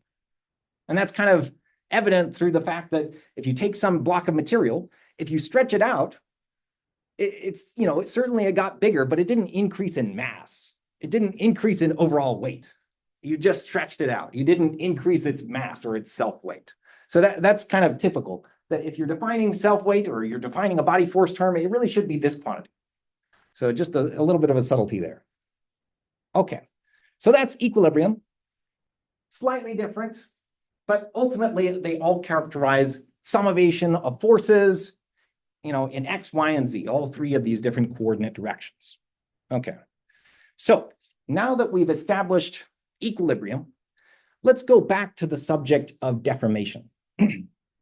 And that's kind of evident through the fact that if you take some block of material, if you stretch it out, it certainly got bigger, but it didn't increase in mass. It didn't increase in overall weight. You just stretched it out. You didn't increase its mass or its self-weight. So that's kind of typical, that if you're defining self-weight or you're defining a body force term, it really should be this quantity. So just a little bit of a subtlety there. Okay, so that's equilibrium. Slightly different, but ultimately they all characterize summation of forces, in X, Y, and Z, all three of these different coordinate directions. Okay, so now that we've established equilibrium, let's go back to the subject of deformation.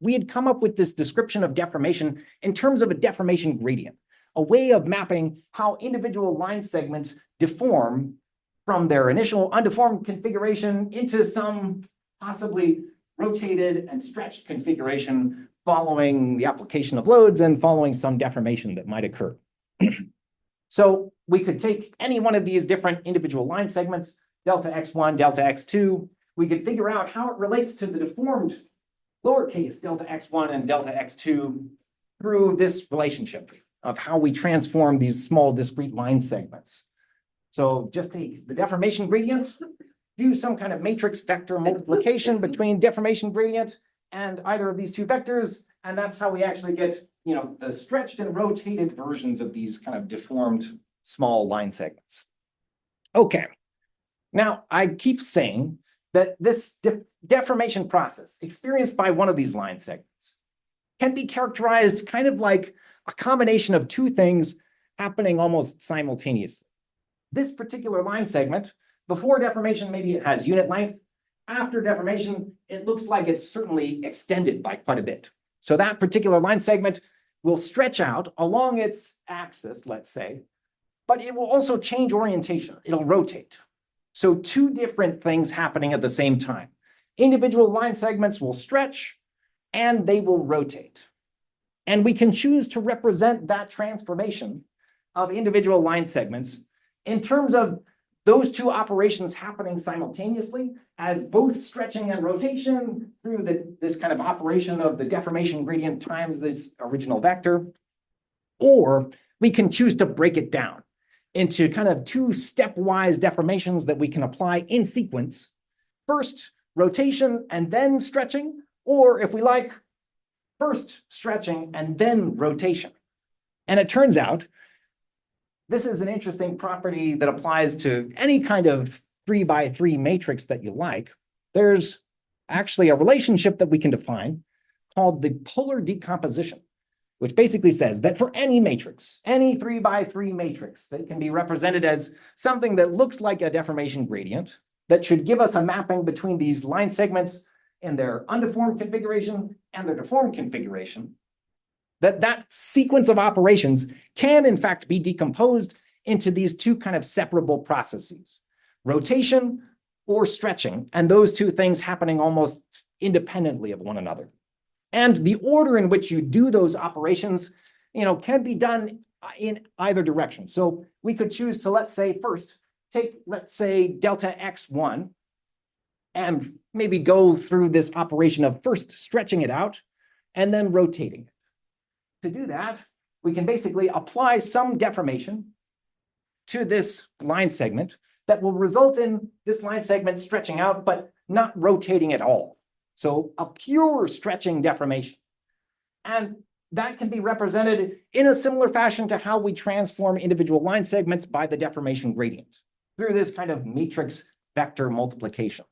We had come up with this description of deformation in terms of a deformation gradient, a way of mapping how individual line segments deform from their initial undeformed configuration into some possibly rotated and stretched configuration following the application of loads and following some deformation that might occur. So we could take any one of these different individual line segments, delta x1, delta x2. We could figure out how it relates to the deformed lowercase delta x1 and delta x2 through this relationship of how we transform these small discrete line segments. So just take the deformation gradient, do some kind of matrix vector multiplication between deformation gradient and either of these two vectors, and that's how we actually get, the stretched and rotated versions of these kind of deformed small line segments. Okay, now I keep saying that this deformation process experienced by one of these line segments can be characterized kind of like a combination of two things happening almost simultaneously. This particular line segment, before deformation, maybe it has unit length. After deformation, it looks like it's certainly extended by quite a bit. So that particular line segment will stretch out along its axis, let's say, but it will also change orientation. It'll rotate. So two different things happening at the same time. Individual line segments will stretch and they will rotate. And we can choose to represent that transformation of individual line segments in terms of those two operations happening simultaneously as both stretching and rotation through this kind of operation of the deformation gradient times this original vector. Or we can choose to break it down into kind of two stepwise deformations that we can apply in sequence. First rotation and then stretching, or if we like, first stretching and then rotation. And it turns out this is an interesting property that applies to any kind of 3x3 matrix that you like. There's actually a relationship that we can define called the polar decomposition, which basically says that for any matrix, any 3x3 matrix that can be represented as something that looks like a deformation gradient, that should give us a mapping between these line segments in their undeformed configuration and their deformed configuration, that sequence of operations can in fact be decomposed into these two kind of separable processes, rotation or stretching, and those two things happening almost independently of one another. And the order in which you do those operations, can be done in either direction. So we could choose to, let's say, first take, let's say, delta x1, and maybe go through this operation of first stretching it out and then rotating it. To do that, we can basically apply some deformation to this line segment that will result in this line segment stretching out, but not rotating at all. So a pure stretching deformation. And that can be represented in a similar fashion to how we transform individual line segments by the deformation gradient through this kind of matrix vector multiplication.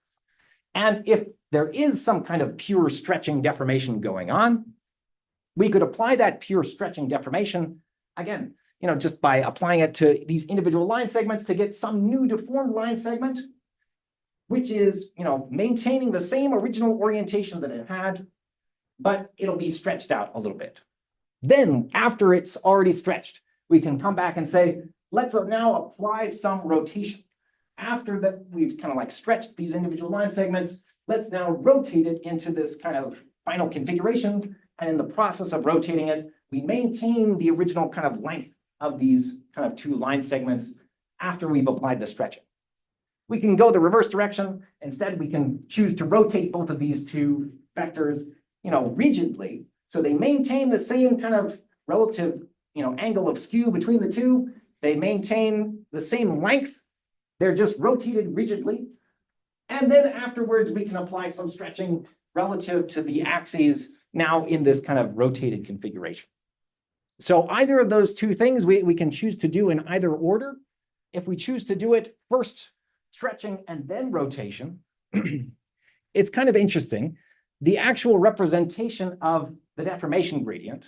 And if there is some kind of pure stretching deformation going on, we could apply that pure stretching deformation, again, just by applying it to these individual line segments to get some new deformed line segment, which is, maintaining the same original orientation that it had, but it'll be stretched out a little bit. Then, after it's already stretched, we can come back and say, let's now apply some rotation. After that, we've kind of like stretched these individual line segments, let's now rotate it into this kind of final configuration. And in the process of rotating it, we maintain the original kind of length of these kind of two line segments after we've applied the stretching. We can go the reverse direction. Instead, we can choose to rotate both of these two vectors, rigidly. So they maintain the same kind of relative, angle of skew between the two. They maintain the same length. They're just rotated rigidly. And then afterwards, we can apply some stretching relative to the axes now in this kind of rotated configuration. So either of those two things we can choose to do in either order. If we choose to do it first stretching and then rotation, it's kind of interesting. The actual representation of the deformation gradient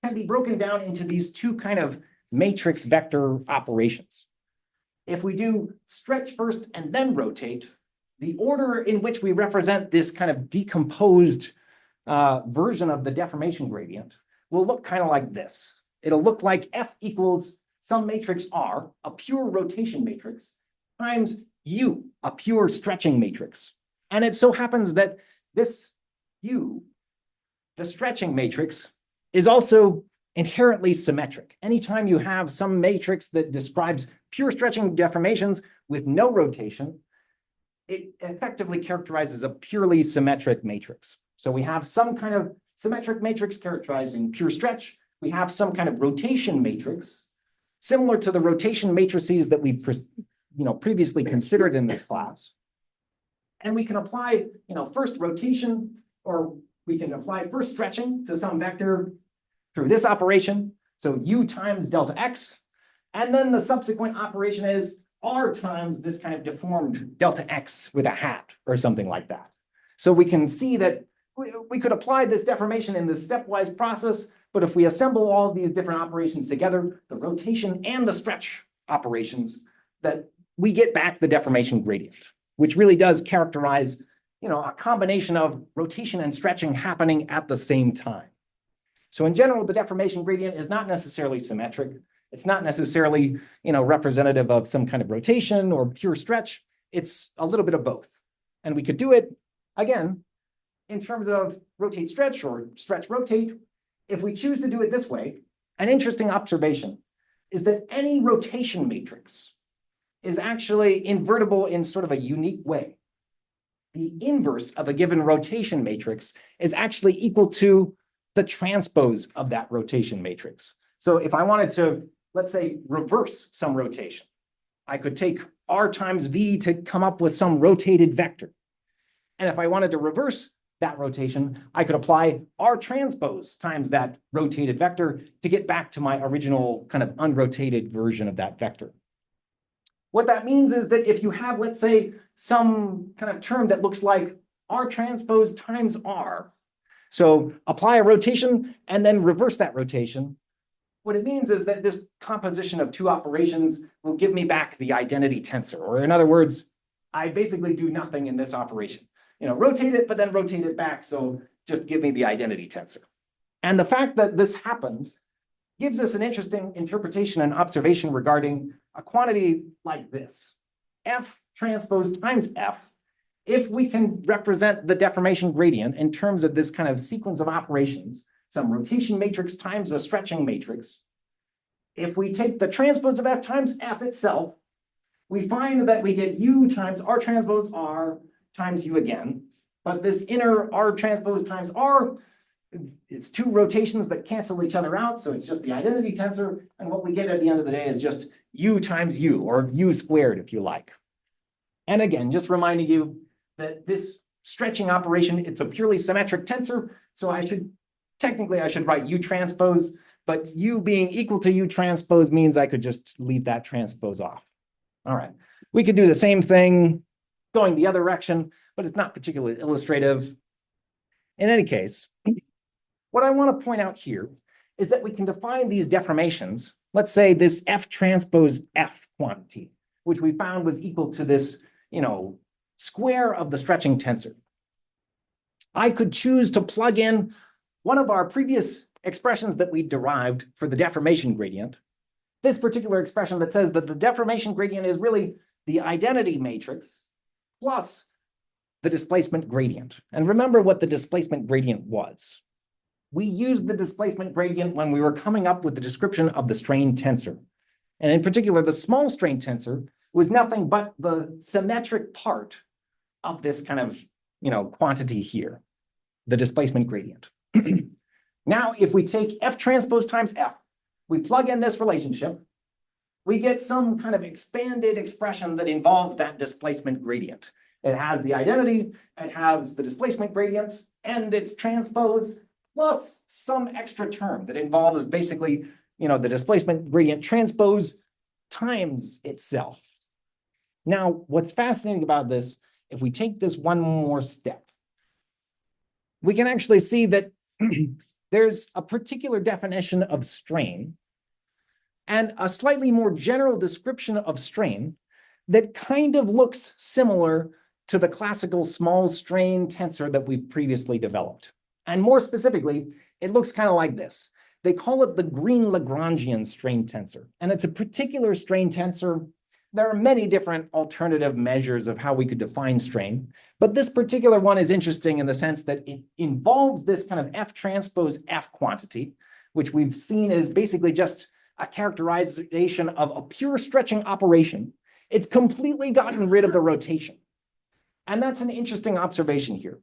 can be broken down into these two kind of matrix vector operations. If we do stretch first and then rotate, the order in which we represent this kind of decomposed version of the deformation gradient will look kind of like this. It'll look like F equals some matrix R, a pure rotation matrix, times U, a pure stretching matrix. And it so happens that this U, the stretching matrix, is also inherently symmetric. Anytime you have some matrix that describes pure stretching deformations with no rotation, it effectively characterizes a purely symmetric matrix. So we have some kind of symmetric matrix characterizing pure stretch. We have some kind of rotation matrix, similar to the rotation matrices that we previously considered in this class. And we can apply, first rotation, or we can apply first stretching to some vector through this operation. So U times delta X. And then the subsequent operation is R times this kind of deformed delta X with a hat or something like that. So we can see that we could apply this deformation in this stepwise process, but if we assemble all of these different operations together, the rotation and the stretch operations, that we get back the deformation gradient, which really does characterize, a combination of rotation and stretching happening at the same time. So in general, the deformation gradient is not necessarily symmetric. It's not necessarily, representative of some kind of rotation or pure stretch. It's a little bit of both. And we could do it, again, in terms of rotate stretch or stretch rotate. If we choose to do it this way, an interesting observation is that any rotation matrix is actually invertible in sort of a unique way. The inverse of a given rotation matrix is actually equal to the transpose of that rotation matrix. So if I wanted to, let's say, reverse some rotation, I could take R times V to come up with some rotated vector. And if I wanted to reverse that rotation, I could apply R transpose times that rotated vector to get back to my original kind of unrotated version of that vector. What that means is that if you have, let's say, some kind of term that looks like R transpose times R, so apply a rotation and then reverse that rotation, what it means is that this composition of two operations will give me back the identity tensor, or in other words, I basically do nothing in this operation. Rotate it, but then rotate it back. So just give me the identity tensor. And the fact that this happens gives us an interesting interpretation and observation regarding a quantity like this, F transpose times F, if we can represent the deformation gradient in terms of this kind of sequence of operations, some rotation matrix times a stretching matrix, if we take the transpose of F times F itself, we find that we get U times R transpose R times U again. But this inner R transpose times R, it's two rotations that cancel each other out. So it's just the identity tensor. And what we get at the end of the day is just U times U, or U squared, if you like. And again, just reminding you that this stretching operation, it's a purely symmetric tensor. So I should write U transpose, but U being equal to U transpose means I could just leave that transpose off. All right, we could do the same thing going the other direction, but it's not particularly illustrative. In any case, what I want to point out here is that we can define these deformations. Let's say this F transpose F quantity, which we found was equal to this, square of the stretching tensor. I could choose to plug in one of our previous expressions that we derived for the deformation gradient, this particular expression that says that the deformation gradient is really the identity matrix plus the displacement gradient. And remember what the displacement gradient was. We used the displacement gradient when we were coming up with the description of the strain tensor. And in particular, the small strain tensor was nothing but the symmetric part of this kind of, quantity here, the displacement gradient. Now, if we take F transpose times F, we plug in this relationship, we get some kind of expanded expression that involves that displacement gradient. It has the identity, it has the displacement gradient, and its transpose, plus some extra term that involves basically, the displacement gradient transpose times itself. Now, what's fascinating about this, if we take this one more step, we can actually see that there's a particular definition of strain and a slightly more general description of strain that kind of looks similar to the classical small strain tensor that we've previously developed. And more specifically, it looks kind of like this. They call it the green Lagrangian strain tensor. And it's a particular strain tensor. There are many different alternative measures of how we could define strain, but this particular one is interesting in the sense that it involves this kind of F transpose F quantity, which we've seen is basically just a characterization of a pure stretching operation. It's completely gotten rid of the rotation. And that's an interesting observation here.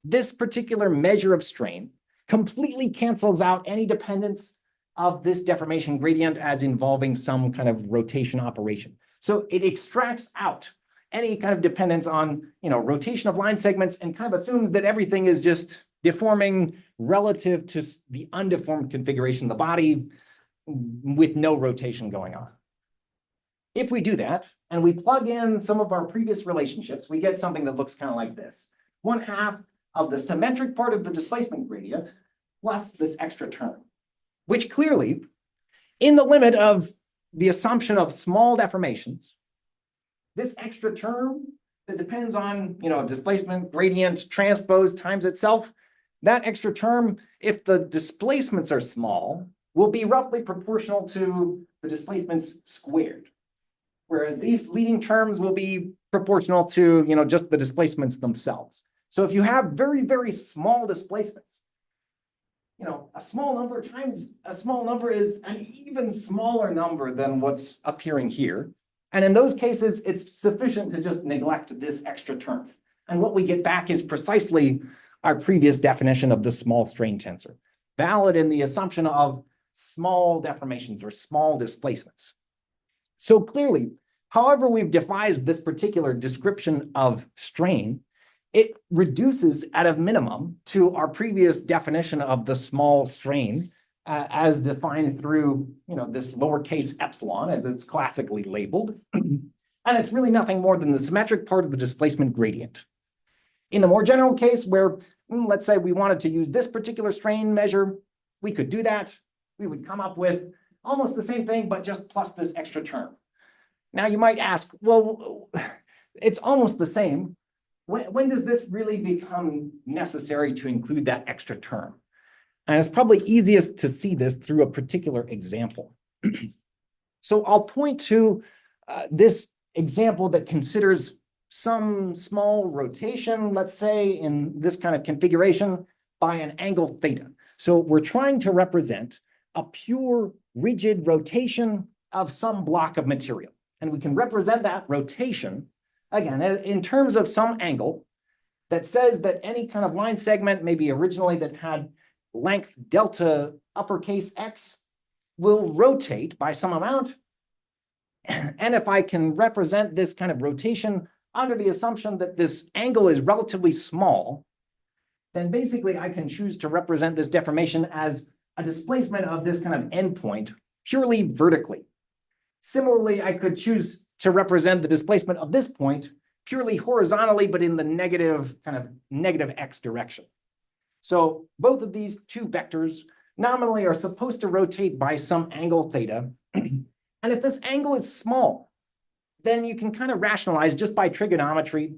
This particular measure of strain completely cancels out any dependence of this deformation gradient as involving some kind of rotation operation. So it extracts out any kind of dependence on, rotation of line segments and kind of assumes that everything is just deforming relative to the undeformed configuration of the body with no rotation going on. If we do that and we plug in some of our previous relationships, we get something that looks kind of like this. 1/2 of the symmetric part of the displacement gradient plus this extra term, which clearly, in the limit of the assumption of small deformations, this extra term that depends on, displacement gradient transpose times itself, that extra term, if the displacements are small, will be roughly proportional to the displacements squared. Whereas these leading terms will be proportional to, just the displacements themselves. So if you have very, very small displacements, a small number times a small number is an even smaller number than what's appearing here. And in those cases, it's sufficient to just neglect this extra term. And what we get back is precisely our previous definition of the small strain tensor, valid in the assumption of small deformations or small displacements. So clearly, however we've devised this particular description of strain, it reduces at a minimum to our previous definition of the small strain as defined through, this lowercase epsilon, as it's classically labeled. And it's really nothing more than the symmetric part of the displacement gradient. In the more general case where, let's say we wanted to use this particular strain measure, we could do that. We would come up with almost the same thing, but just plus this extra term. Now you might ask, well, it's almost the same. When does this really become necessary to include that extra term? And it's probably easiest to see this through a particular example. So I'll point to this example that considers some small rotation, let's say in this kind of configuration by an angle theta. So we're trying to represent a pure rigid rotation of some block of material. And we can represent that rotation, again, in terms of some angle that says that any kind of line segment, maybe originally that had length delta uppercase x, will rotate by some amount. And if I can represent this kind of rotation under the assumption that this angle is relatively small, then basically I can choose to represent this deformation as a displacement of this kind of endpoint purely vertically. Similarly, I could choose to represent the displacement of this point purely horizontally, but in the negative kind of negative x direction. So both of these two vectors nominally are supposed to rotate by some angle theta. And if this angle is small, then you can kind of rationalize just by trigonometry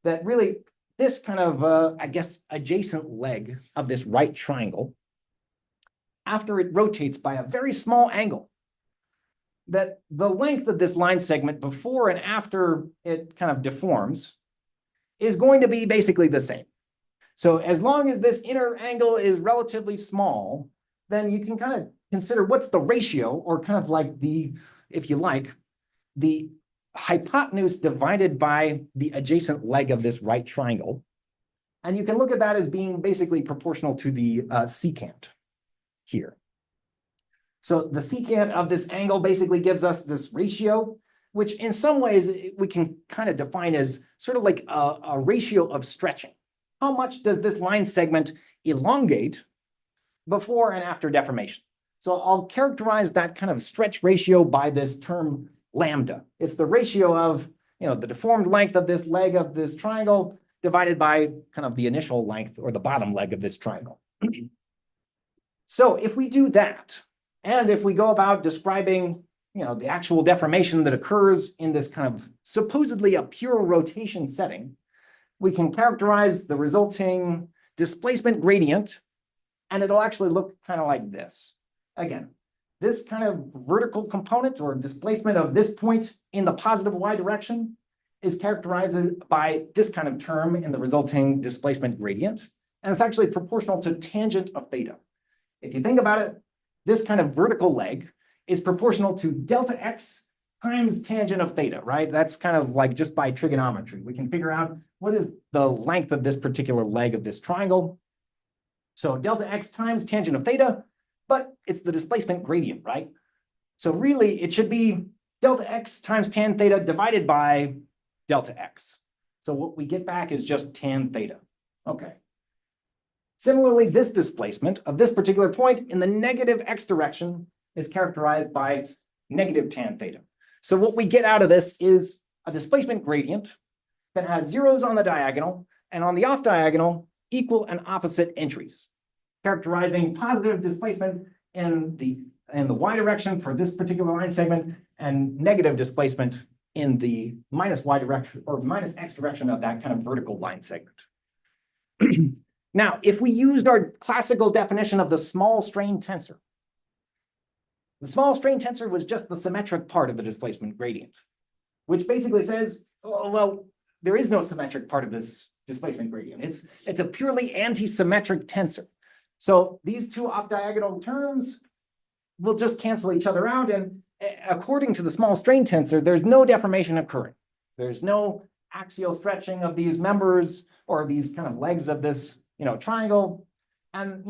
that really this kind of, I guess, adjacent leg of this right triangle, after it rotates by a very small angle, that the length of this line segment before and after it kind of deforms is going to be basically the same. So as long as this inner angle is relatively small, then you can kind of consider what's the ratio, or kind of like the, if you like, the hypotenuse divided by the adjacent leg of this right triangle. And you can look at that as being basically proportional to the secant here. So the secant of this angle basically gives us this ratio, which in some ways we can kind of define as sort of like a ratio of stretching. How much does this line segment elongate before and after deformation? So I'll characterize that kind of stretch ratio by this term lambda. It's the ratio of, the deformed length of this leg of this triangle divided by kind of the initial length or the bottom leg of this triangle. So if we do that, and if we go about describing, the actual deformation that occurs in this kind of supposedly a pure rotation setting, we can characterize the resulting displacement gradient, and it'll actually look kind of like this. Again, this kind of vertical component or displacement of this point in the positive y direction is characterized by this kind of term in the resulting displacement gradient. And it's actually proportional to tangent of theta. If you think about it, this kind of vertical leg is proportional to delta x times tangent of theta, right? That's kind of like just by trigonometry. We can figure out what is the length of this particular leg of this triangle. So delta x times tangent of theta, but it's the displacement gradient, right? So really it should be delta x times tan theta divided by delta x. So what we get back is just tan theta. Okay. Similarly, this displacement of this particular point in the negative x direction is characterized by negative tan theta. So what we get out of this is a displacement gradient that has zeros on the diagonal, and on the off diagonal, equal and opposite entries, characterizing positive displacement in the y direction for this particular line segment, and negative displacement in the minus y direction or minus x direction of that kind of vertical line segment. Now, if we used our classical definition of the small strain tensor, the small strain tensor was just the symmetric part of the displacement gradient, which basically says, oh, well, there is no symmetric part of this displacement gradient. It's a purely anti-symmetric tensor. So these two off diagonal terms will just cancel each other out. And according to the small strain tensor, there's no deformation occurring. There's no axial stretching of these members or these kind of legs of this, triangle. And,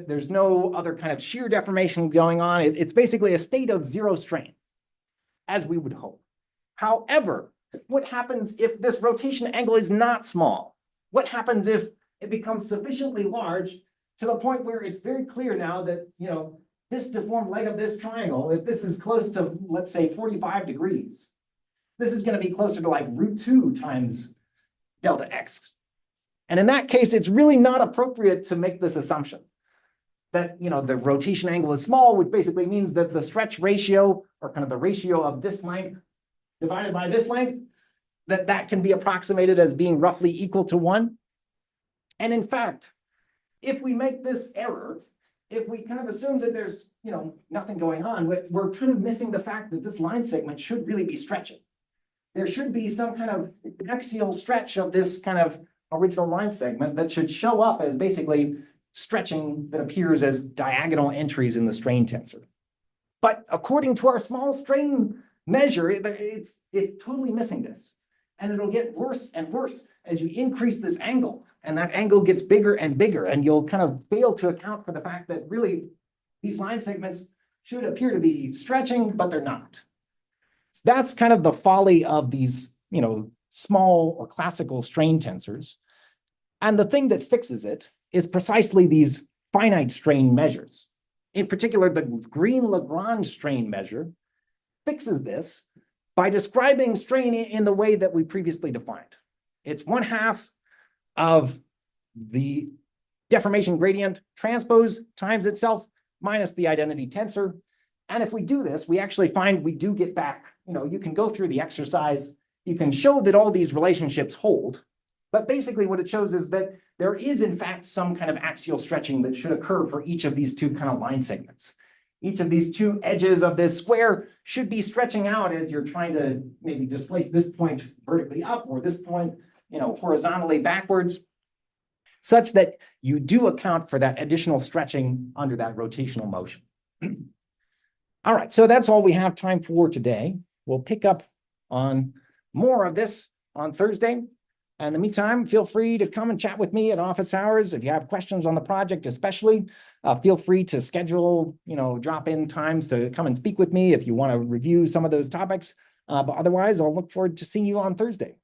there's no other kind of shear deformation going on. It's basically a state of zero strain, as we would hope. However, what happens if this rotation angle is not small? What happens if it becomes sufficiently large to the point where it's very clear now that, this deformed leg of this triangle, if this is close to, let's say, 45 degrees, this is going to be closer to like √2 times delta x. And in that case, it's really not appropriate to make this assumption that, the rotation angle is small, which basically means that the stretch ratio, or kind of the ratio of this length divided by this length, that can be approximated as being roughly equal to 1. And in fact, if we make this error, if we kind of assume that there's, nothing going on, we're kind of missing the fact that this line segment should really be stretching. There should be some kind of axial stretch of this kind of original line segment that should show up as basically stretching that appears as diagonal entries in the strain tensor. But according to our small strain measure, it's totally missing this. And it'll get worse and worse as you increase this angle. And that angle gets bigger and bigger. And you'll kind of fail to account for the fact that really these line segments should appear to be stretching, but they're not. So that's kind of the folly of these, small or classical strain tensors. And the thing that fixes it is precisely these finite strain measures. In particular, the green Lagrange strain measure fixes this by describing strain in the way that we previously defined. It's 1/2 of the deformation gradient transpose times itself minus the identity tensor. And if we do this, we actually find we do get back, you can go through the exercise, you can show that all these relationships hold. But basically what it shows is that there is in fact some kind of axial stretching that should occur for each of these two kind of line segments. Each of these two edges of this square should be stretching out as you're trying to maybe displace this point vertically up or this point, horizontally backwards, such that you do account for that additional stretching under that rotational motion. All right, so that's all we have time for today. We'll pick up on more of this on Thursday. And in the meantime, feel free to come and chat with me at office hours. If you have questions on the project, especially, feel free to schedule, drop in times to come and speak with me if you want to review some of those topics. But otherwise, I'll look forward to seeing you on Thursday.